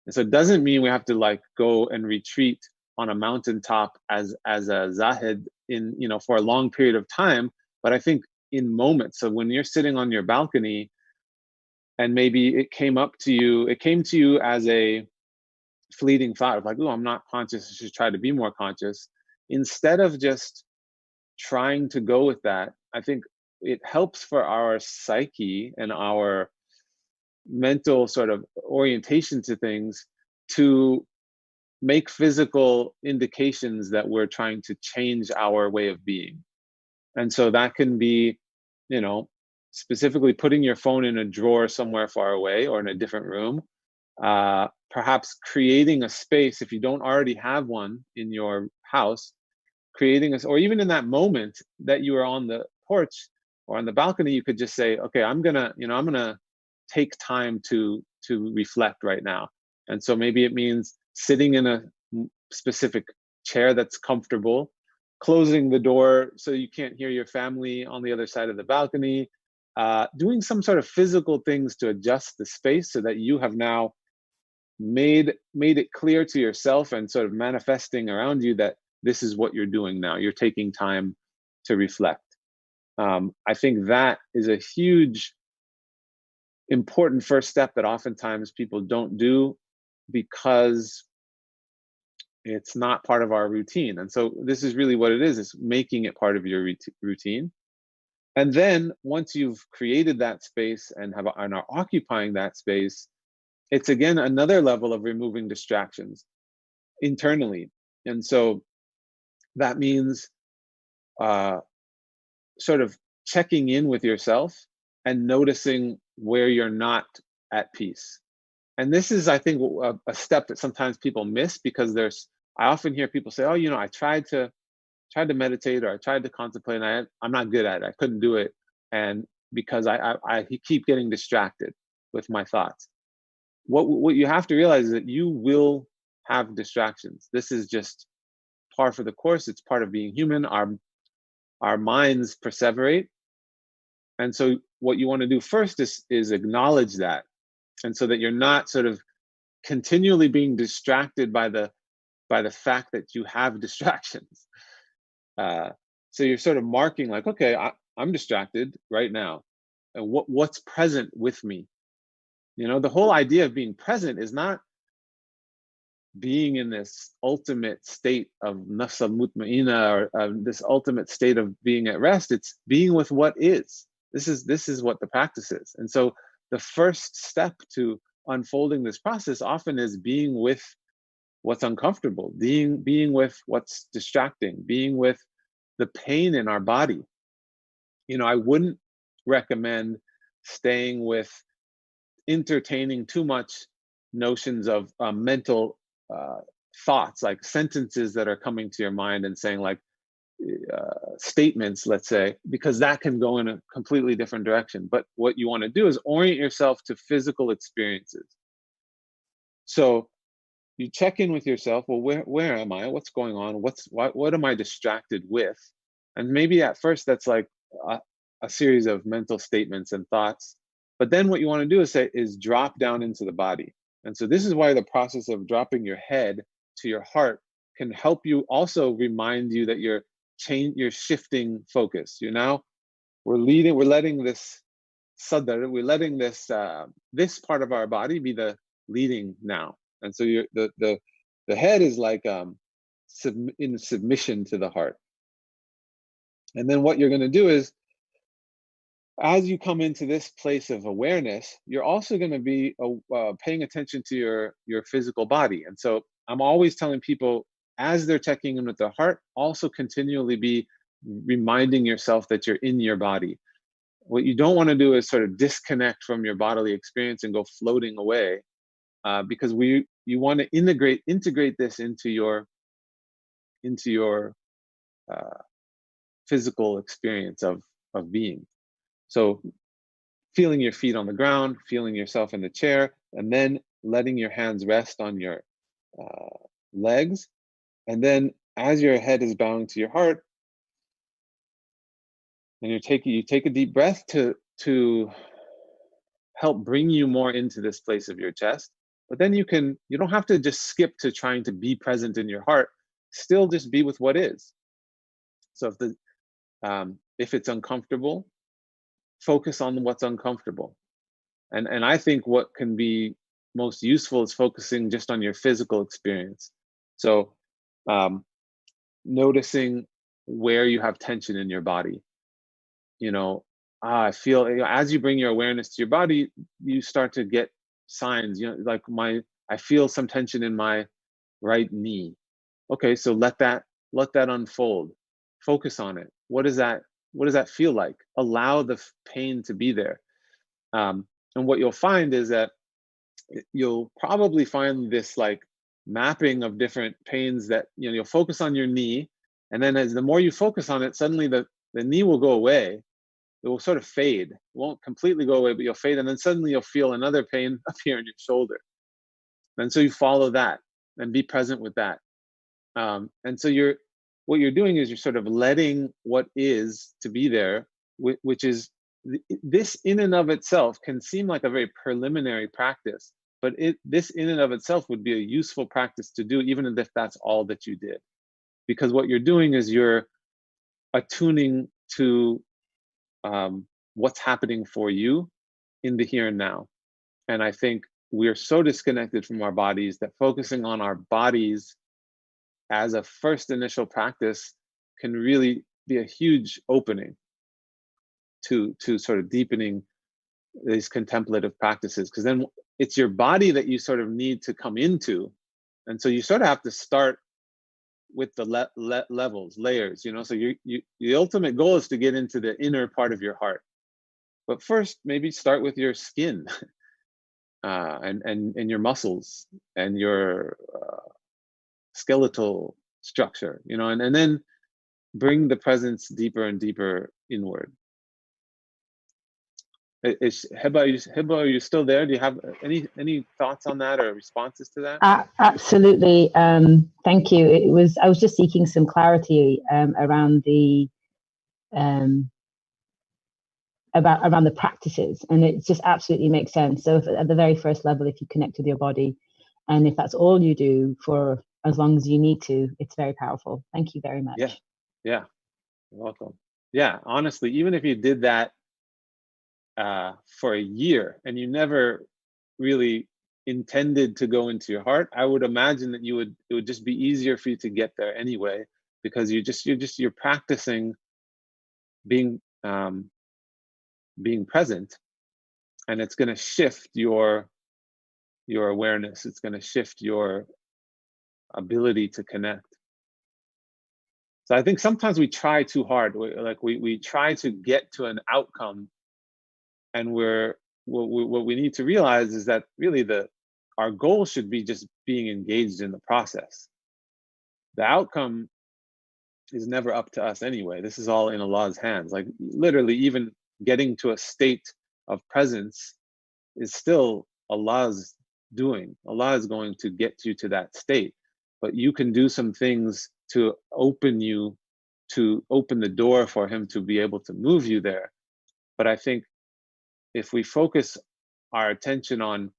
And so it doesn't mean we have to like go and retreat on a mountaintop as a zahid in, you know, for a long period of time. But I think in moments, so when you're sitting on your balcony and maybe it came to you as a fleeting thought of like, oh, I'm not conscious, I should try to be more conscious. Instead of just trying to go with that, I think it helps for our psyche and our mental sort of orientation to things to make physical indications that we're trying to change our way of being. And so that can be, you know, specifically putting your phone in a drawer somewhere far away or in a different room, perhaps creating a space, if you don't already have one in your house, or even in that moment that you are on the porch, Or on the balcony, you could just say, okay, I'm gonna take time to reflect right now. And so maybe it means sitting in a specific chair that's comfortable, closing the door so you can't hear your family on the other side of the balcony, doing some sort of physical things to adjust the space so that you have now made it clear to yourself and sort of manifesting around you that this is what you're doing now. You're taking time to reflect. I think that is a huge, important first step that oftentimes people don't do because it's not part of our routine. And so this is really what it is making it part of your routine. And then once you've created that space and are occupying that space, it's again another level of removing distractions internally. And so that means sort of checking in with yourself and noticing where you're not at peace. And this is, I think, a step that sometimes people miss, because I often hear people say, oh, I tried to meditate, or I tried to contemplate, and I'm not good at it. I couldn't do it. And because I keep getting distracted with my thoughts. What you have to realize is that you will have distractions. This is just par for the course. It's part of being human. Our minds perseverate. And so what you want to do first is acknowledge that. And so that you're not sort of continually being distracted by the fact that you have distractions. So you're sort of marking like, okay, I'm distracted right now. And what's present with me? The whole idea of being present is not being in this ultimate state of nafs al-mutma'ina, or this ultimate state of being at rest. It's being with what is. This is what the practice is. And so the first step to unfolding this process often is being with what's uncomfortable, being with what's distracting, being with the pain in our body. I wouldn't recommend staying with entertaining too much notions of mental thoughts, like sentences that are coming to your mind and saying like statements, let's say, because that can go in a completely different direction. But what you want to do is orient yourself to physical experiences. So you check in with yourself. Well, where am I? What's going on? What am I distracted with? And maybe at first that's like a series of mental statements and thoughts. But then what you want to do is drop down into the body. And so this is why the process of dropping your head to your heart can help you also remind you that you're shifting focus. We're letting this sadr, we're letting this this part of our body be the leading now. And so the head is like in submission to the heart. And then what you're going to do is, as you come into this place of awareness, you're also going to be paying attention to your physical body. And so I'm always telling people, as they're checking in with their heart, also continually be reminding yourself that you're in your body. What you don't want to do is sort of disconnect from your bodily experience and go floating away, because you want to integrate this into your physical experience of being. So feeling your feet on the ground, feeling yourself in the chair, and then letting your hands rest on your legs. And then as your head is bowing to your heart, and you take a deep breath to help bring you more into this place of your chest. But then you don't have to just skip to trying to be present in your heart. Still just be with what is. So if it's uncomfortable, focus on what's uncomfortable. And I think what can be most useful is focusing just on your physical experience. So noticing where you have tension in your body. I feel, as you bring your awareness to your body, you start to get signs, like I feel some tension in my right knee. Okay, so let that unfold. Focus on it. What does that feel like? Allow the pain to be there. And what you'll find is that you'll probably find this like mapping of different pains that you'll focus on your knee, and then as the more you focus on it, suddenly the knee will go away, will sort of fade. It won't completely go away, but you'll fade, and then suddenly you'll feel another pain appear in your shoulder. And so you follow that and be present with that. And so what you're doing is you're sort of letting what is to be there, which is this in and of itself can seem like a very preliminary practice, but this in and of itself would be a useful practice to do, even if that's all that you did. Because what you're doing is you're attuning to what's happening for you in the here and now. And I think we're so disconnected from our bodies that focusing on our bodies as a first initial practice can really be a huge opening to sort of deepening these contemplative practices, because then it's your body that you sort of need to come into. And so you sort of have to start with the levels, layers, so the ultimate goal is to get into the inner part of your heart. But first, maybe start with your skin and your muscles and your skeletal structure, and then bring the presence deeper and deeper inward. Heba, are you still there? Do you have any thoughts on that or responses to that? Absolutely. Thank you. I was just seeking some clarity around the around the practices, and it just absolutely makes sense. So at the very first level, if you connect with your body, and if that's all you do for as long as you need to, it's very powerful. Thank you very much. Yeah, you're welcome. Yeah, honestly, even if you did that for a year and you never really intended to go into your heart, I would imagine that it would just be easier for you to get there anyway, because you're practicing being present, and it's going to shift your awareness. It's going to shift your ability to connect. So I think sometimes we try too hard. We try to get to an outcome, and what we need to realize is that really our goal should be just being engaged in the process. The outcome is never up to us anyway. This is all in Allah's hands. Like literally, even getting to a state of presence is still Allah's doing. Allah is going to get you to that state, but you can do some things to open the door for Him to be able to move you there. But I think if we focus our attention on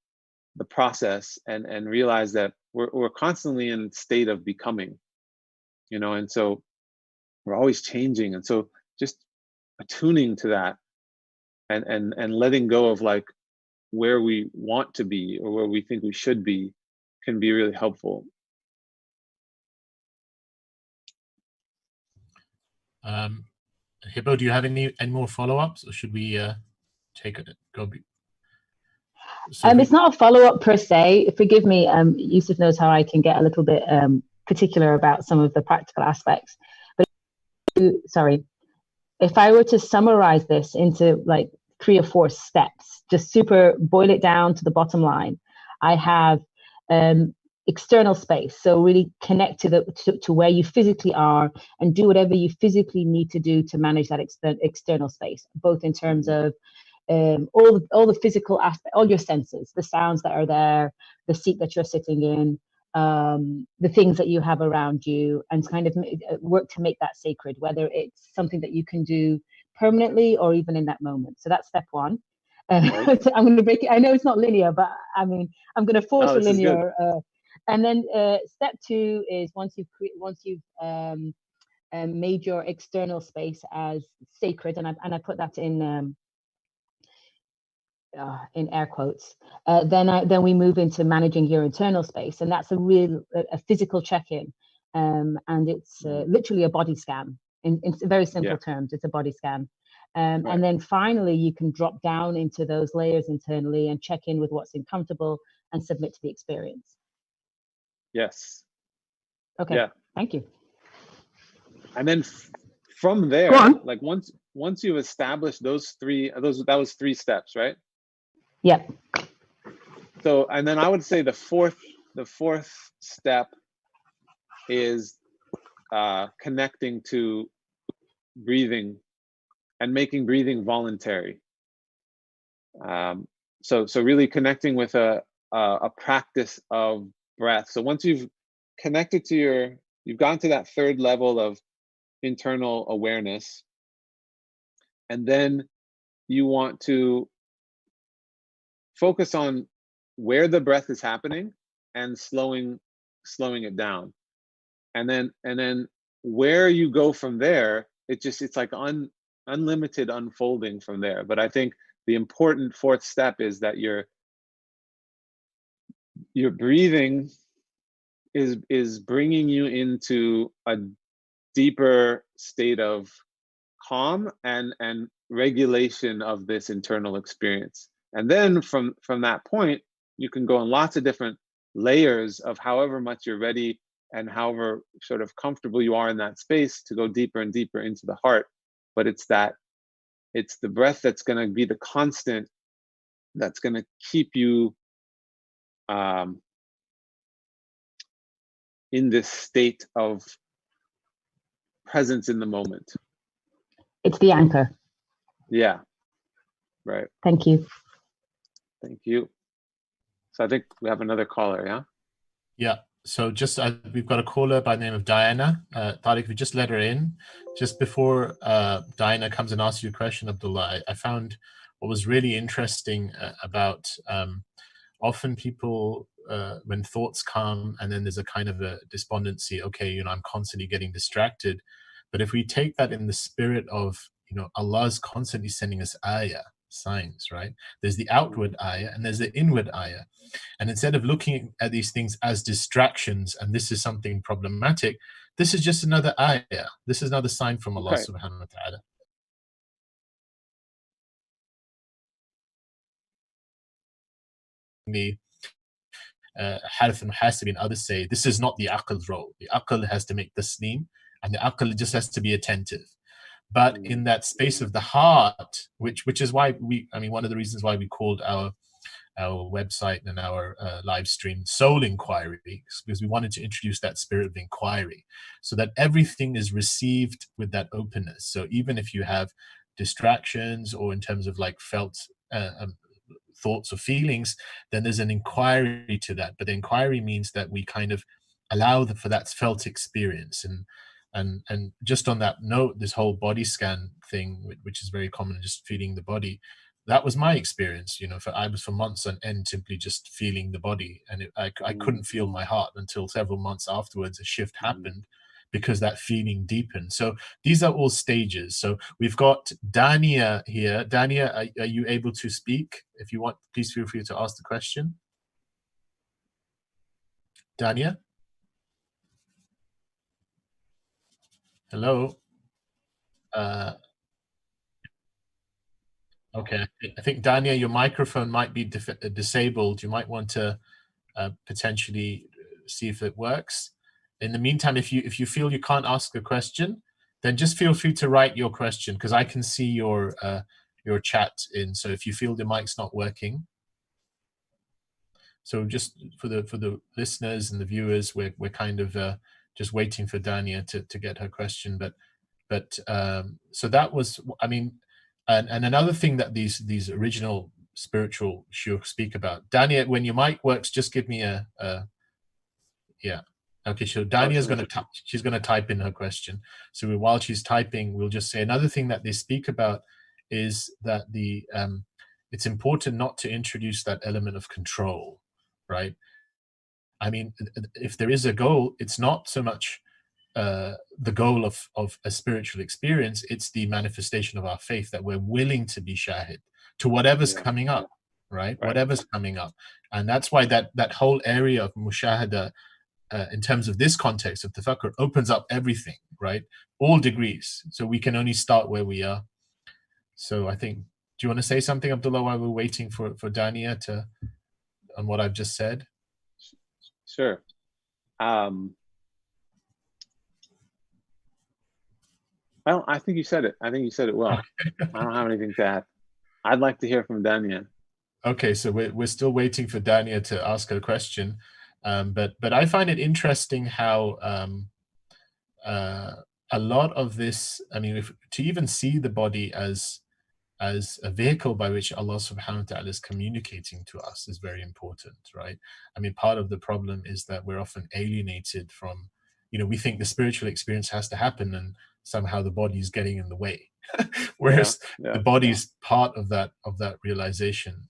the process and realize that we're constantly in a state of becoming, and so we're always changing, and so just attuning to that and letting go of like where we want to be or where we think we should be can be really helpful. Hippo, do you have any more follow-ups, or should we take it? Go. It's not a follow-up per se. Forgive me, Yusuf knows how I can get a little bit particular about some of the practical aspects. But if I were to summarize this into like 3 or 4 steps, just super boil it down to the bottom line, I have external space. So really connect to where you physically are and do whatever you physically need to do to manage that external space, both in terms of all the physical aspect, all your senses, the sounds that are there, the seat that you're sitting in, the things that you have around you, and kind of work to make that sacred, whether it's something that you can do permanently or even in that moment. So that's step 1. Right. So I'm going to break it. I know it's not linear, but I mean, I'm going to force a linear. And then step 2 is once you've made your external space as sacred, and I put that in air quotes, then we move into managing your internal space, and that's a physical check-in, and it's literally a body scan. In very simple terms, it's a body scan. Right. And then finally, you can drop down into those layers internally and check in with what's uncomfortable and submit to the experience. Yes. Okay. Yeah. Thank you. And then from there, like once you've established that was 3 steps, right? Yep. So, and then I would say the fourth step is connecting to breathing and making breathing voluntary. So really connecting with a practice of breath. So once you've connected to you've gone to that third level of internal awareness, and then you want to focus on where the breath is happening and slowing it down. And then where you go from there, it's like unlimited unfolding from there. But I think the important fourth step is that your breathing is bringing you into a deeper state of calm and regulation of this internal experience. And then from that point, you can go on lots of different layers of however much you're ready and however sort of comfortable you are in that space to go deeper and deeper into the heart. But it's the breath that's going to be the constant that's going to keep you in this state of presence in the moment. It's the anchor. Yeah. Right. Thank you. Thank you. So I think we have another caller, yeah? Yeah. So just we've got a caller by the name of Diana. Tariq, we just let her in. Just before Diana comes and asks you a question, Abdullah, I found what was really interesting about often people, when thoughts come and then there's a kind of a despondency, okay, I'm constantly getting distracted. But if we take that in the spirit of, Allah's constantly sending us ayah, signs, right? There's the outward ayah and there's the inward ayah. And instead of looking at these things as distractions, and this is something problematic, this is just another ayah. This is another sign from Allah subhanahu wa ta'ala. The Harith and Muhasib and others say this is not the aql's role. The aql has to make tasneem, and the aql just has to be attentive. But in that space of the heart, which is why one of the reasons why we called our website and our live stream Soul Inquiry, because we wanted to introduce that spirit of inquiry so that everything is received with that openness. So even if you have distractions or in terms of like felt thoughts or feelings, then there's an inquiry to that. But the inquiry means that we kind of allow for that felt experience. And just on that note, this whole body scan thing, which is very common, just feeling the body, that was my experience. I was for months on end simply just feeling the body, and I couldn't feel my heart until several months afterwards. A shift happened because that feeling deepened. So these are all stages. So we've got Dania here. Dania, are you able to speak? If you want, please feel free to ask the question. Dania? Hello? Okay, I think Dania, your microphone might be disabled. You might want to potentially see if it works. In the meantime, if you feel you can't ask a question, then just feel free to write your question, because I can see your chat in. So if you feel the mic's not working, so just for the listeners and the viewers, we're kind of just waiting for Dania to get her question. But so that was, and another thing that these original spiritual shiur speak about. Dania, when your mic works, just give me a yeah. Okay, so Dania's she's going to type in her question. So while she's typing, we'll just say another thing that they speak about is that it's important not to introduce that element of control, right? If there is a goal, it's not so much the goal of a spiritual experience, it's the manifestation of our faith, that we're willing to be shahid to whatever's coming up, right? Whatever's coming up. And that's why that whole area of mushahada, in terms of this context of tafakkur, opens up everything, right? All degrees. So we can only start where we are. So I think, do you want to say something, Abdullah, while we're waiting for Dania on what I've just said? Sure. Well, I think you said it. I think you said it well. I don't have anything to add. I'd like to hear from Dania. Okay, so we're still waiting for Dania to ask her question. But I find it interesting how a lot of this, I mean, to even see the body as a vehicle by which Allah subhanahu wa ta'ala is communicating to us is very important, right? I mean, part of the problem is that we're often alienated from, we think the spiritual experience has to happen and somehow the body is getting in the way. Whereas the body is part of that realization.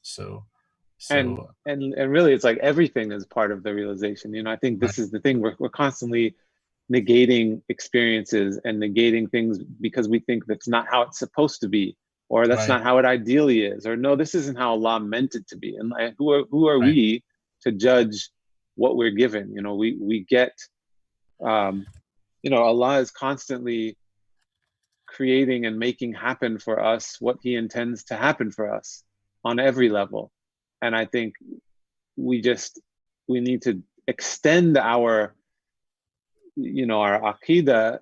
And really, it's like everything is part of the realization. I think this is the thing, we're constantly negating experiences and negating things because we think that's not how it's supposed to be, or that's not how it ideally is, or no, this isn't how Allah meant it to be. And who are we to judge what we're given? We get, Allah is constantly creating and making happen for us what He intends to happen for us on every level. And I think we need to extend our aqidah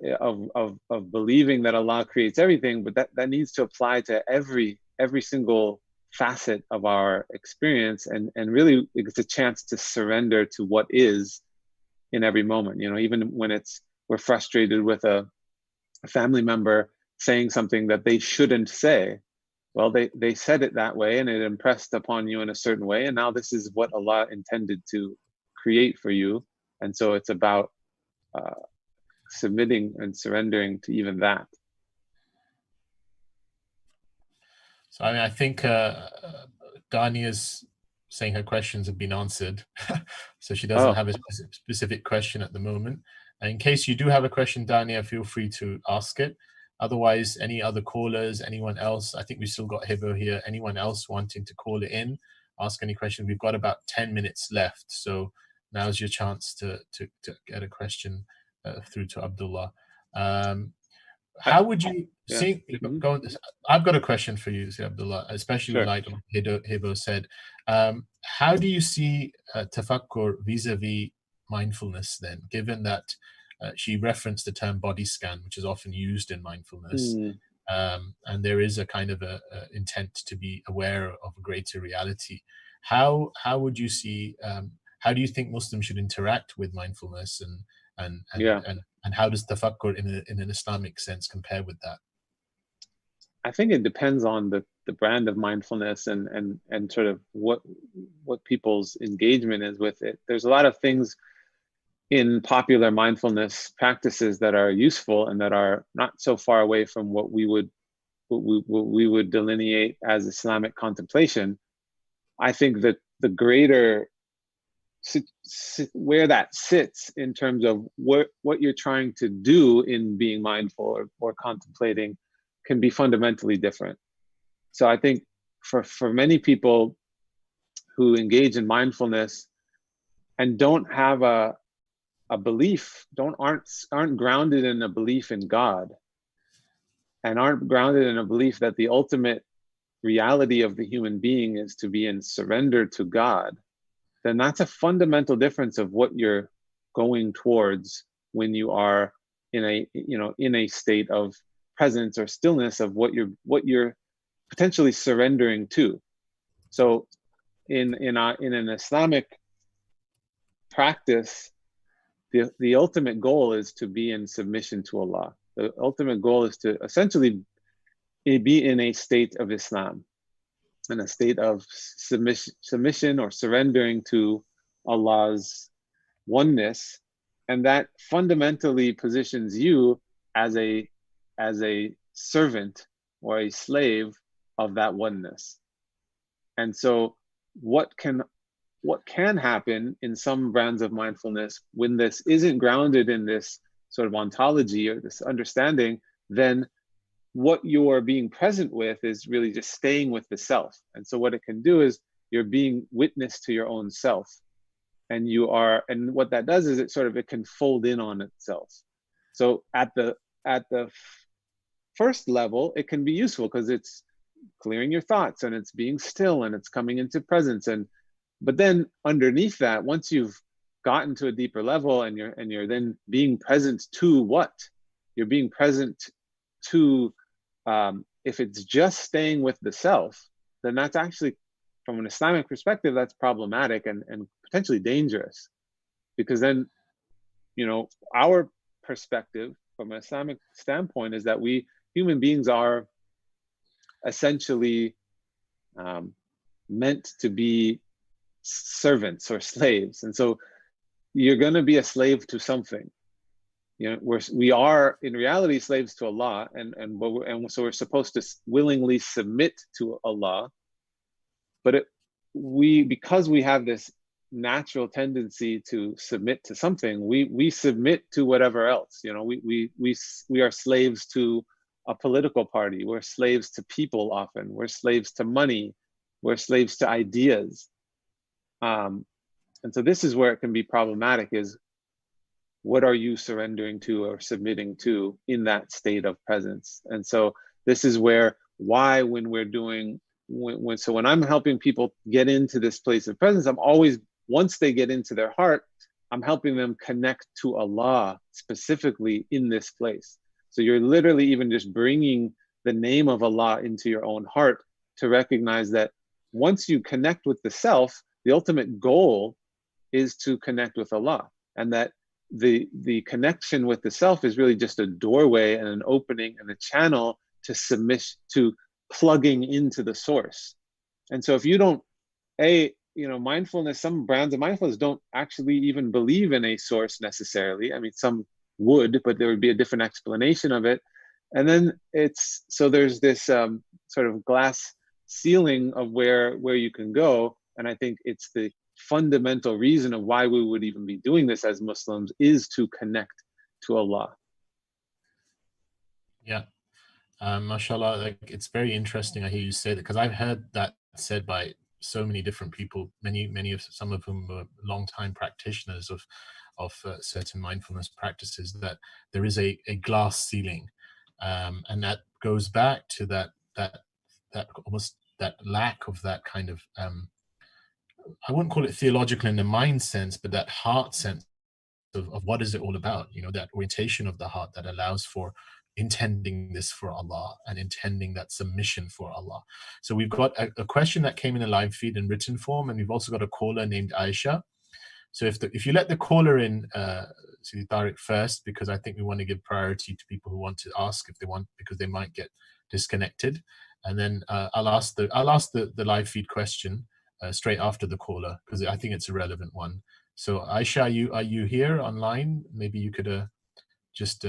of believing that Allah creates everything, but that needs to apply to every single facet of our experience, and really it's a chance to surrender to what is in every moment. Even when we're frustrated with a family member saying something that they shouldn't say. Well, they said it that way and it impressed upon you in a certain way, and now this is what Allah intended to create for you. And so it's about submitting and surrendering to even that. So I think Dania's saying her questions have been answered. So she doesn't have a specific question at the moment. And in case you do have a question, Dania, feel free to ask it. Otherwise, any other callers, anyone else, I think we've still got Hibo here, anyone else wanting to call it in, ask any question. We've got about 10 minutes left. So now's your chance to get a question through to Abdullah. How would you think? I've got a question for you, Abdullah, especially like Hibo said. How do you see tafakkur vis-a-vis mindfulness then, given that she referenced the term body scan, which is often used in mindfulness, and there is a kind of a intent to be aware of a greater reality? How would you see? How do you think Muslims should interact with mindfulness, and how does tafakkur in an Islamic sense compare with that? I think it depends on the brand of mindfulness and sort of what people's engagement is with it. There's a lot of things in popular mindfulness practices that are useful and that are not so far away from what we would delineate as Islamic contemplation. I think that the greater where that sits in terms of what you're trying to do in being mindful or contemplating can be fundamentally different. So I think for many people who engage in mindfulness and don't have a belief, aren't grounded in a belief in God, and aren't grounded in a belief that the ultimate reality of the human being is to be in surrender to God, then that's a fundamental difference of what you're going towards when you are in a state of presence or stillness of what you're potentially surrendering to. So in an Islamic practice, the ultimate goal is to be in submission to Allah. The ultimate goal is to essentially be in a state of Islam, in a state of submission or surrendering to Allah's oneness, and that fundamentally positions you as a servant or a slave of that oneness. And so what can happen in some brands of mindfulness when this isn't grounded in this sort of ontology or this understanding, then what you're being present with is really just staying with the self. And so what it can do is you're being witness to your own self. And what that does is it can fold in on itself. So at the first level, it can be useful because it's clearing your thoughts and it's being still and it's coming into presence. But then underneath that, once you've gotten to a deeper level and you're then being present to what? You're being present to, if it's just staying with the self, then that's actually, from an Islamic perspective, that's problematic and potentially dangerous. Because then, our perspective from an Islamic standpoint is that we human beings are essentially meant to be servants or slaves, and so you're going to be a slave to something. You know, we are in reality slaves to Allah, and so we're supposed to willingly submit to Allah. But because we have this natural tendency to submit to something, we submit to whatever else. You know, we are slaves to a political party. We're slaves to people often. We're slaves to money. We're slaves to ideas. And so this is where it can be problematic, is what are you surrendering to or submitting to in that state of presence? And so this is where, why when we're doing, when I'm helping people get into this place of presence, I'm always, once they get into their heart, I'm helping them connect to Allah specifically in this place. So you're literally even just bringing the name of Allah into your own heart to recognize that once you connect with the self, the ultimate goal is to connect with Allah, and that the connection with the self is really just a doorway and an opening and a channel to submission, to plugging into the source. And so if you don't, mindfulness, some brands of mindfulness don't actually even believe in a source necessarily. I mean, some would, but there would be a different explanation of it. And then there's this sort of glass ceiling of where you can go. And I think it's the fundamental reason of why we would even be doing this as Muslims, is to connect to Allah. Yeah. Mashallah, like, it's very interesting I hear you say that, because I've heard that said by so many different people, some of whom were long-time practitioners of certain mindfulness practices, that there is a glass ceiling, and that goes back to that almost that lack of that kind of I wouldn't call it theological in the mind sense, but that heart sense of what is it all about, that orientation of the heart that allows for intending this for Allah and intending that submission for Allah. So we've got a question that came in a live feed in written form, and we've also got a caller named Aisha. So if you let the caller in, Tariq, first, because I think we want to give priority to people who want to ask if they want, because they might get disconnected, and then I'll ask the live feed question straight after the caller, because I think it's a relevant one. So Aisha, are you here online? Maybe you could just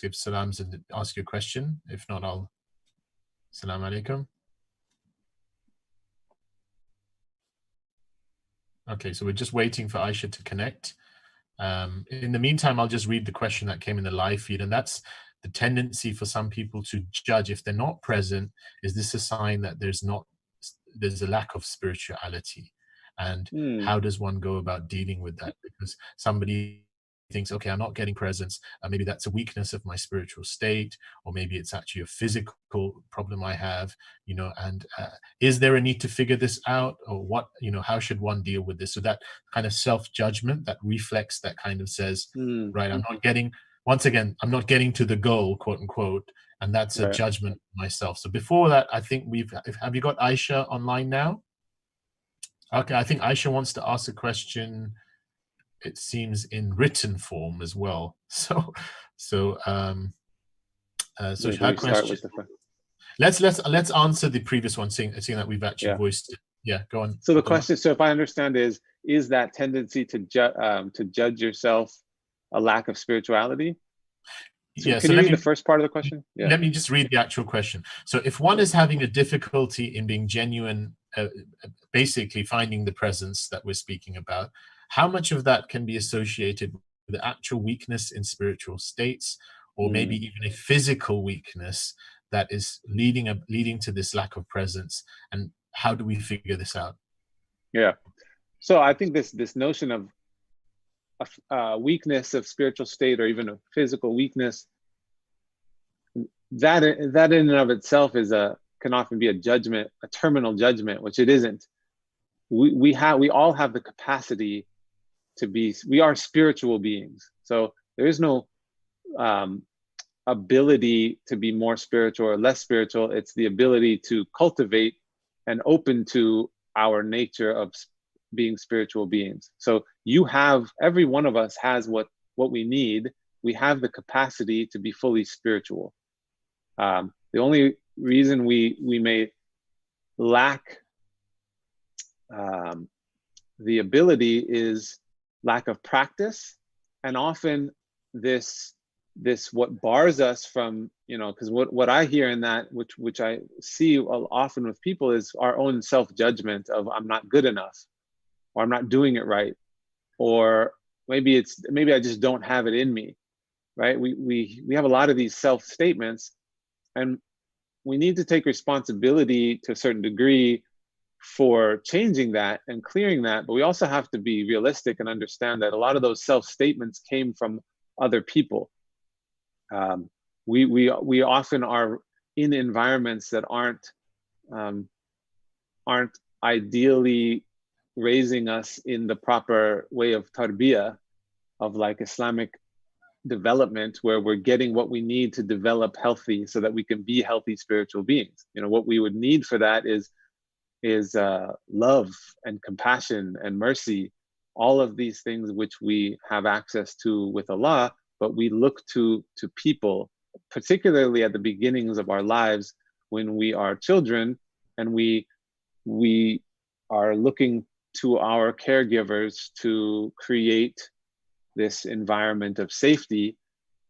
give salams and ask your question. If not, I'll salam alaikum. Okay, so we're just waiting for Aisha to connect. In the meantime, I'll just read the question that came in the live feed, and that's the tendency for some people to judge if they're not present. Is this a sign that there's a lack of spirituality? And how does one go about dealing with that? Because somebody thinks, okay, I'm not getting presence, maybe that's a weakness of my spiritual state, or maybe it's actually a physical problem I have, and is there a need to figure this out, or what, how should one deal with this? So that kind of self-judgment, that reflex that kind of says, right, I'm not getting to the goal, quote unquote, and that's a judgment of myself. So before that, I think have you got Aisha online now? Okay, I think Aisha wants to ask a question, it seems, in written form as well. So her question. Let's answer the previous one, seeing that we've actually voiced it. Yeah, go on. So the question, so if I understand, is that tendency to judge yourself a lack of spirituality? So can you read the first part of the question? Yeah. Let me just read the actual question. So if one is having a difficulty in being genuine, basically finding the presence that we're speaking about, how much of that can be associated with the actual weakness in spiritual states, or maybe even a physical weakness that is leading to this lack of presence? And how do we figure this out? Yeah. So I think this notion of a weakness of spiritual state, or even a physical weakness, that in and of itself can often be a judgment, a terminal judgment, which it isn't. We all have the capacity to be. We are spiritual beings, so there is no ability to be more spiritual or less spiritual. It's the ability to cultivate and open to our nature of being spiritual beings. So every one of us has what we need. we have the capacity to be fully spiritual. The only reason we may lack the ability is lack of practice, and often this what bars us from, because what I hear in that, which I see often with people, is our own self-judgment of I'm not good enough, or I'm not doing it right, or maybe I just don't have it in me, right? We have a lot of these self-statements, and we need to take responsibility to a certain degree for changing that and clearing that. But we also have to be realistic and understand that a lot of those self-statements came from other people. We often are in environments that aren't ideally raising us in the proper way of tarbiyah, of like Islamic development, where we're getting what we need to develop healthy so that we can be healthy spiritual beings. What we would need for that is love and compassion and mercy, all of these things which we have access to with Allah, but we look to people, particularly at the beginnings of our lives when we are children, and we are looking to our caregivers to create this environment of safety.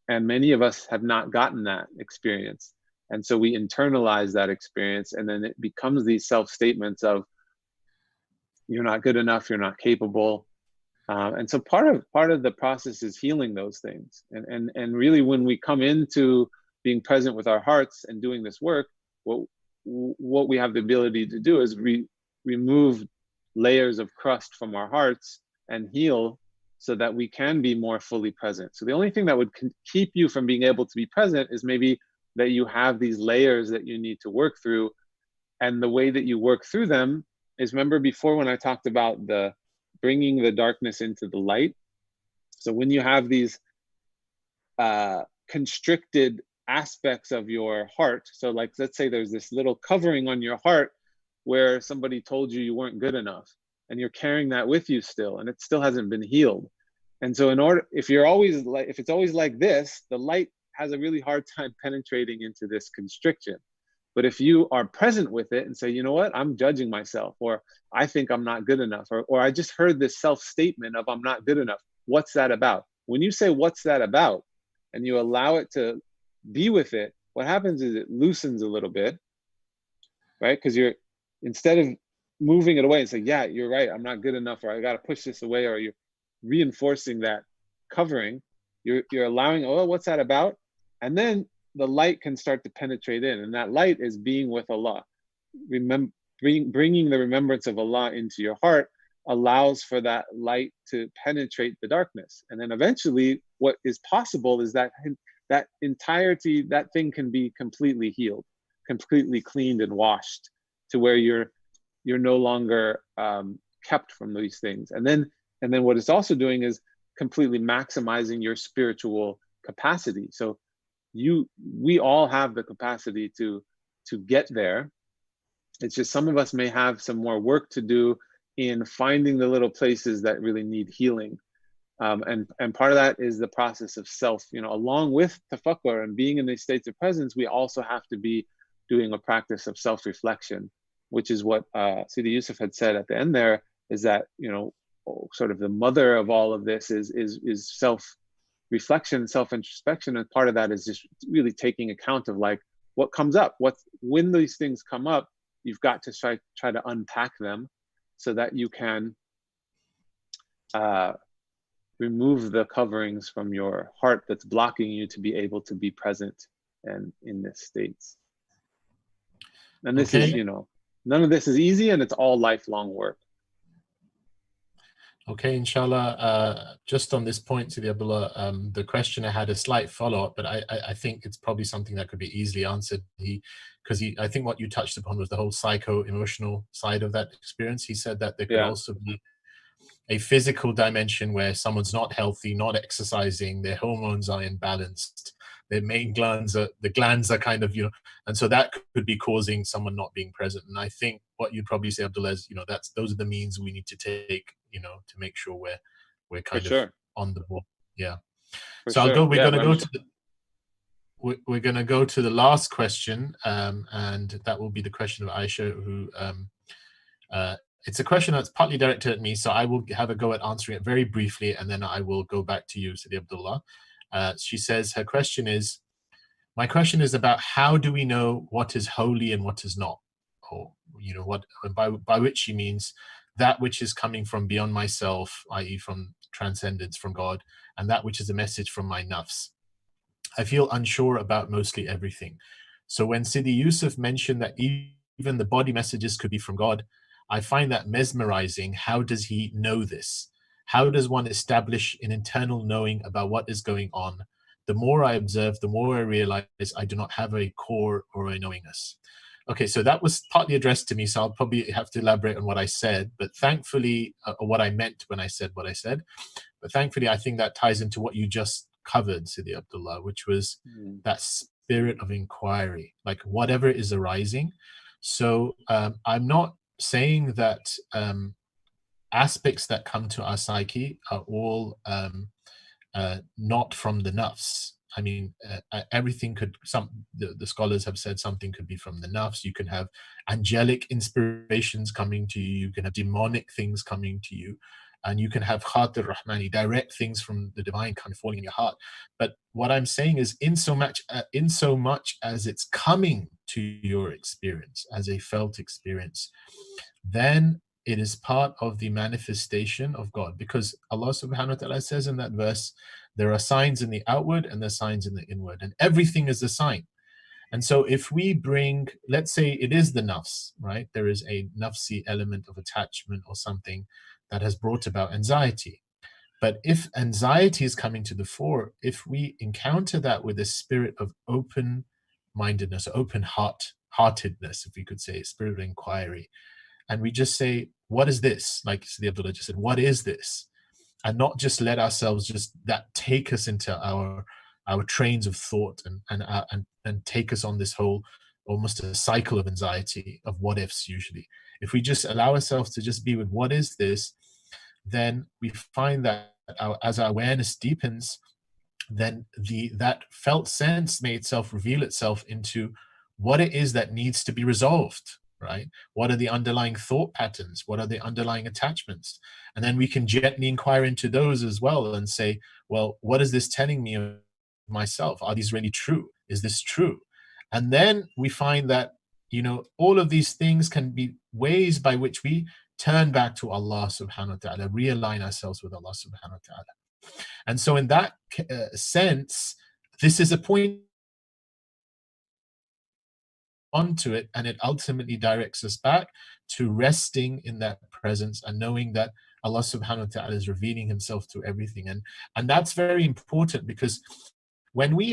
And many of us have not gotten that experience. And so we internalize that experience, and then it becomes these self-statements of, you're not good enough, you're not capable. And so part of the process is healing those things. And really, when we come into being present with our hearts and doing this work, what we have the ability to do is remove layers of crust from our hearts and heal, so that we can be more fully present. So the only thing that would keep you from being able to be present is maybe that you have these layers that you need to work through. And the way that you work through them is, remember before when I talked about the bringing the darkness into the light? So when you have these constricted aspects of your heart, so like, let's say there's this little covering on your heart where somebody told you weren't good enough, and you're carrying that with you still, and it still hasn't been healed. And so if it's always like this, the light has a really hard time penetrating into this constriction. But if you are present with it and say, you know what, I'm judging myself, or I think I'm not good enough, or I just heard this self-statement of I'm not good enough, what's that about? When you say, what's that about, and you allow it to be with it, what happens is it loosens a little bit, right? Because instead of moving it away and saying, yeah, you're right, I'm not good enough, or I got to push this away, or you're reinforcing that covering, you're allowing, oh, what's that about? And then the light can start to penetrate in, and that light is being with Allah. Bringing the remembrance of Allah into your heart allows for that light to penetrate the darkness. And then eventually what is possible is that entirety, that thing can be completely healed, completely cleaned and washed, to where you're no longer kept from these things. And then what it's also doing is completely maximizing your spiritual capacity. So we all have the capacity to get there. It's just some of us may have some more work to do in finding the little places that really need healing. And part of that is the process of self, along with tafakkur and being in these states of presence, we also have to be doing a practice of self-reflection, which is what Sidi Yusuf had said at the end there, is that, sort of the mother of all of this is self-reflection, self-introspection. And part of that is just really taking account of like what comes up, when these things come up, you've got to try to unpack them so that you can remove the coverings from your heart that's blocking you to be able to be present and in this states. And this is, none of this is easy, and it's all lifelong work. Okay, inshallah. Just on this point, Sidi Abdullah, the questioner had a slight follow-up, but I think it's probably something that could be easily answered. I think what you touched upon was the whole psycho-emotional side of that experience. He said that there could also be a physical dimension where someone's not healthy, not exercising, their hormones are imbalanced, their main glands are kind of, and so that could be causing someone not being present. And I think what you'd probably say, Abdullah, is, those are the means we need to take, to make sure we're kind of on the ball. Yeah. For So sure. we're Yeah, going to go to the, we're going to go to the last question, and that will be the question of Aisha, who it's a question that's partly directed at me, so I will have a go at answering it very briefly, and then I will go back to you, Sidi Abdullah. She says her question is, my question is about how do we know what is holy and what is not? Or, you know, what by which she means that which is coming from beyond myself, i.e. from transcendence, from God, and that which is a message from my nafs. I feel unsure about mostly everything. So when Sidi Yusuf mentioned that even the body messages could be from God, I find that mesmerizing. How does he know this? How does one establish an internal knowing about what is going on? The more I observe, the more I realize I do not have a core or a knowingness. Okay, so that was partly addressed to me, so I'll probably have to elaborate on what I said, but thankfully, or what I meant when I said what I said. But thankfully, I think that ties into what you just covered, Sidi Abdullah, which was that spirit of inquiry, like whatever is arising. So I'm not saying that aspects that come to our psyche are all not from the nafs. I mean, everything could, the scholars have said something could be from the nafs. You can have angelic inspirations coming to you. You can have demonic things coming to you. And you can have khatir rahmani, direct things from the divine kind of falling in your heart. But what I'm saying is, in so much as it's coming to your experience as a felt experience, then it is part of the manifestation of God. Because Allah subhanahu wa ta'ala says in that verse, there are signs in the outward and there are signs in the inward, and everything is a sign. And so if we bring, let's say it is the nafs, right? There is a nafsi element of attachment or something that has brought about anxiety. But if anxiety is coming to the fore, if we encounter that with a spirit of open-mindedness, open-heartedness, if we could say, spirit of inquiry, and we just say, what is this? Like Sidi Abdullah just said, what is this? And not just let ourselves just that take us into our trains of thought and take us on this whole almost a cycle of anxiety, of what ifs usually. If we just allow ourselves to just be with what is this, then we find that as our awareness deepens, then that felt sense may itself reveal itself into what it is that needs to be resolved, right? What are the underlying thought patterns? What are the underlying attachments? And then we can gently inquire into those as well and say, well, what is this telling me of myself? Are these really true? Is this true? And then we find that, you know, all of these things can be ways by which we turn back to Allah subhanahu wa ta'ala, realign ourselves with Allah subhanahu wa ta'ala. And so in that sense, this is a point onto it, and it ultimately directs us back to resting in that presence and knowing that Allah subhanahu wa ta'ala is revealing himself to everything. And that's very important, because when we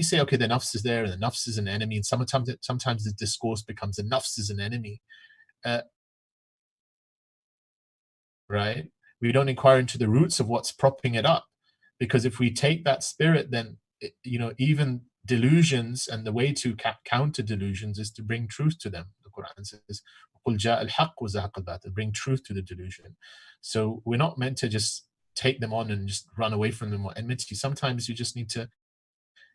say, okay, the nafs is there and the nafs is an enemy, and sometimes the discourse becomes the nafs is an enemy, right? We don't inquire into the roots of what's propping it up, because if we take that spirit, then, you know, even delusions, and the way to counter delusions is to bring truth to them. The Quran says, "Qul ja'a al-haqq wa zahaqa al-batil," bring truth to the delusion. So we're not meant to just take them on and just run away from them or enmity. Sometimes you just need to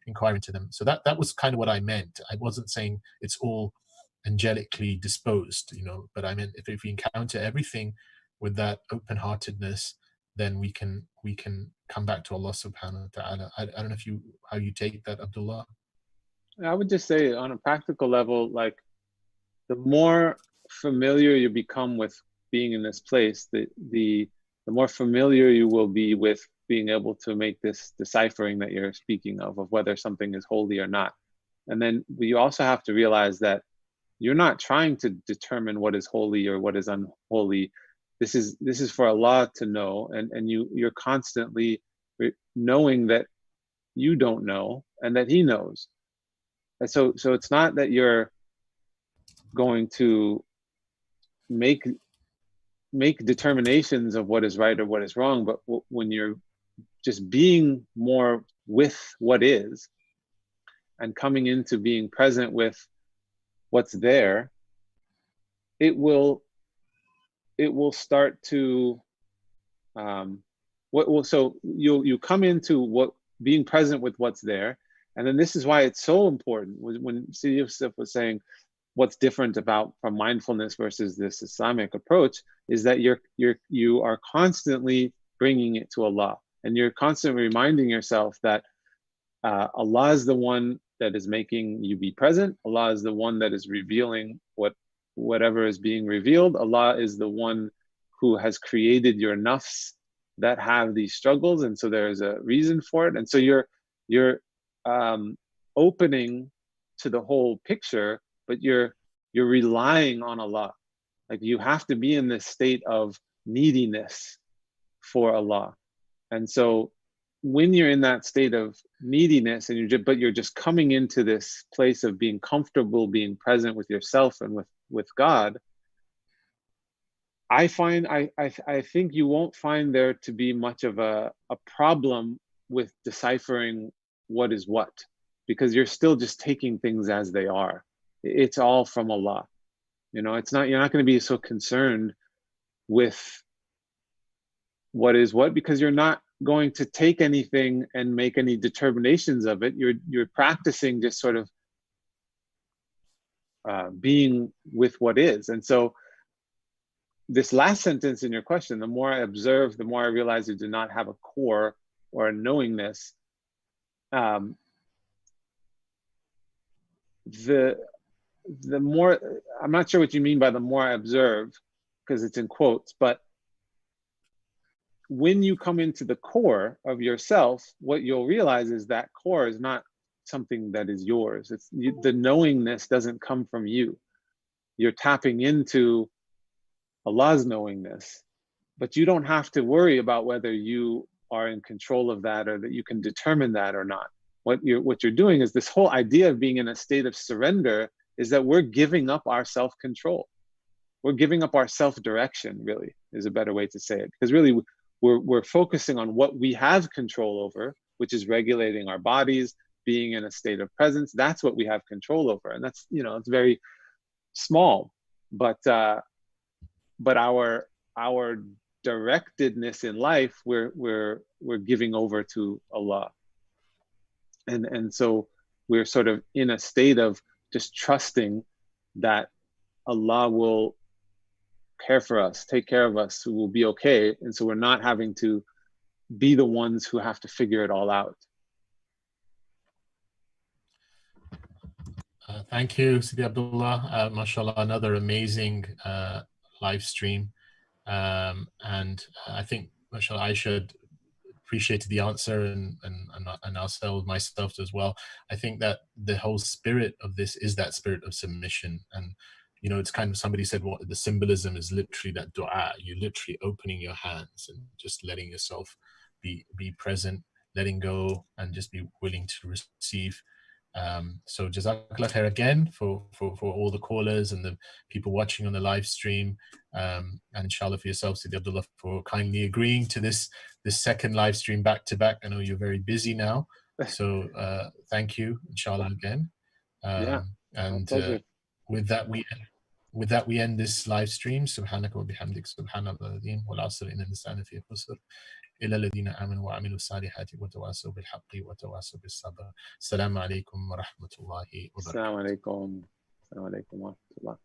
inquire into them. So that was kind of what I meant. I wasn't saying it's all angelically disposed, you know, but I meant if we encounter everything with that open-heartedness, then we can come back to Allah subhanahu wa ta'ala. I don't know how you take that, Abdullah. I would just say, on a practical level, like, the more familiar you become with being in this place, the more familiar you will be with being able to make this deciphering that you're speaking of whether something is holy or not. And then you also have to realize that you're not trying to determine what is holy or what is unholy. This is for Allah to know, and you're constantly knowing that you don't know and that He knows. And so it's not that you're going to make determinations of what is right or what is wrong, but when you're just being more with what is and coming into being present with what's there, it will start to So you come into what being present with what's there, and then this is why it's so important. When Sidi Yusuf was saying what's different about from mindfulness versus this Islamic approach is that you are constantly bringing it to Allah, and you're constantly reminding yourself that Allah is the one that is making you be present. Allah is the one that is revealing whatever is being revealed. Allah is the one who has created your nafs that have these struggles, and so there is a reason for it. And so you're opening to the whole picture, but you're relying on Allah. Like you have to be in this state of neediness for Allah. And so when you're in that state of neediness and you're just coming into this place of being comfortable, being present with yourself and with God, I think you won't find there to be much of a problem with deciphering what is what, because you're still just taking things as they are. It's all from Allah. You're not going to be so concerned with what is what, because you're not going to take anything and make any determinations of it. You're practicing just sort of being with what is. And so this last sentence in your question, the more I observe, the more I realize I do not have a core or a knowingness. The more, I'm not sure what you mean by the more I observe, because it's in quotes, but when you come into the core of yourself, what you'll realize is that core is not something that is yours. The knowingness doesn't come from you. You're tapping into Allah's knowingness, but you don't have to worry about whether you are in control of that or that you can determine that or not. What you're doing is this whole idea of being in a state of surrender is that we're giving up our self-control. We're giving up our self-direction, really, is a better way to say it. Because really, we're focusing on what we have control over, which is regulating our bodies, being in a state of presence. That's what we have control over. And that's, it's very small. But our directedness in life, we're giving over to Allah. And so we're sort of in a state of just trusting that Allah will care for us, take care of us, who will be okay. And so we're not having to be the ones who have to figure it all out. Thank you, Sidi Abdullah. MashaAllah, another amazing live stream. And I think, MashaAllah, I should appreciate the answer and ourselves, myself as well. I think that the whole spirit of this is that spirit of submission. And it's kind of, somebody said what the symbolism is literally that dua. You're literally opening your hands and just letting yourself be present, letting go, and just be willing to receive. So Jazakallah khair again for all the callers and the people watching on the live stream, and inshallah for yourself, Sidi Abdullah, for kindly agreeing to this second live stream back to back. I know you're very busy now, so thank you, inshallah, again. And with that we end this live stream. Subhanaka wa bihamdik, subhanallah wal asr, inna al-insana fi khusr إلى الذين آمنوا وعملوا الصالحات وتواصوا بالحق وتواصوا بالصبر. السلام عليكم ورحمة الله وبركاته. السلام عليكم ورحمة الله.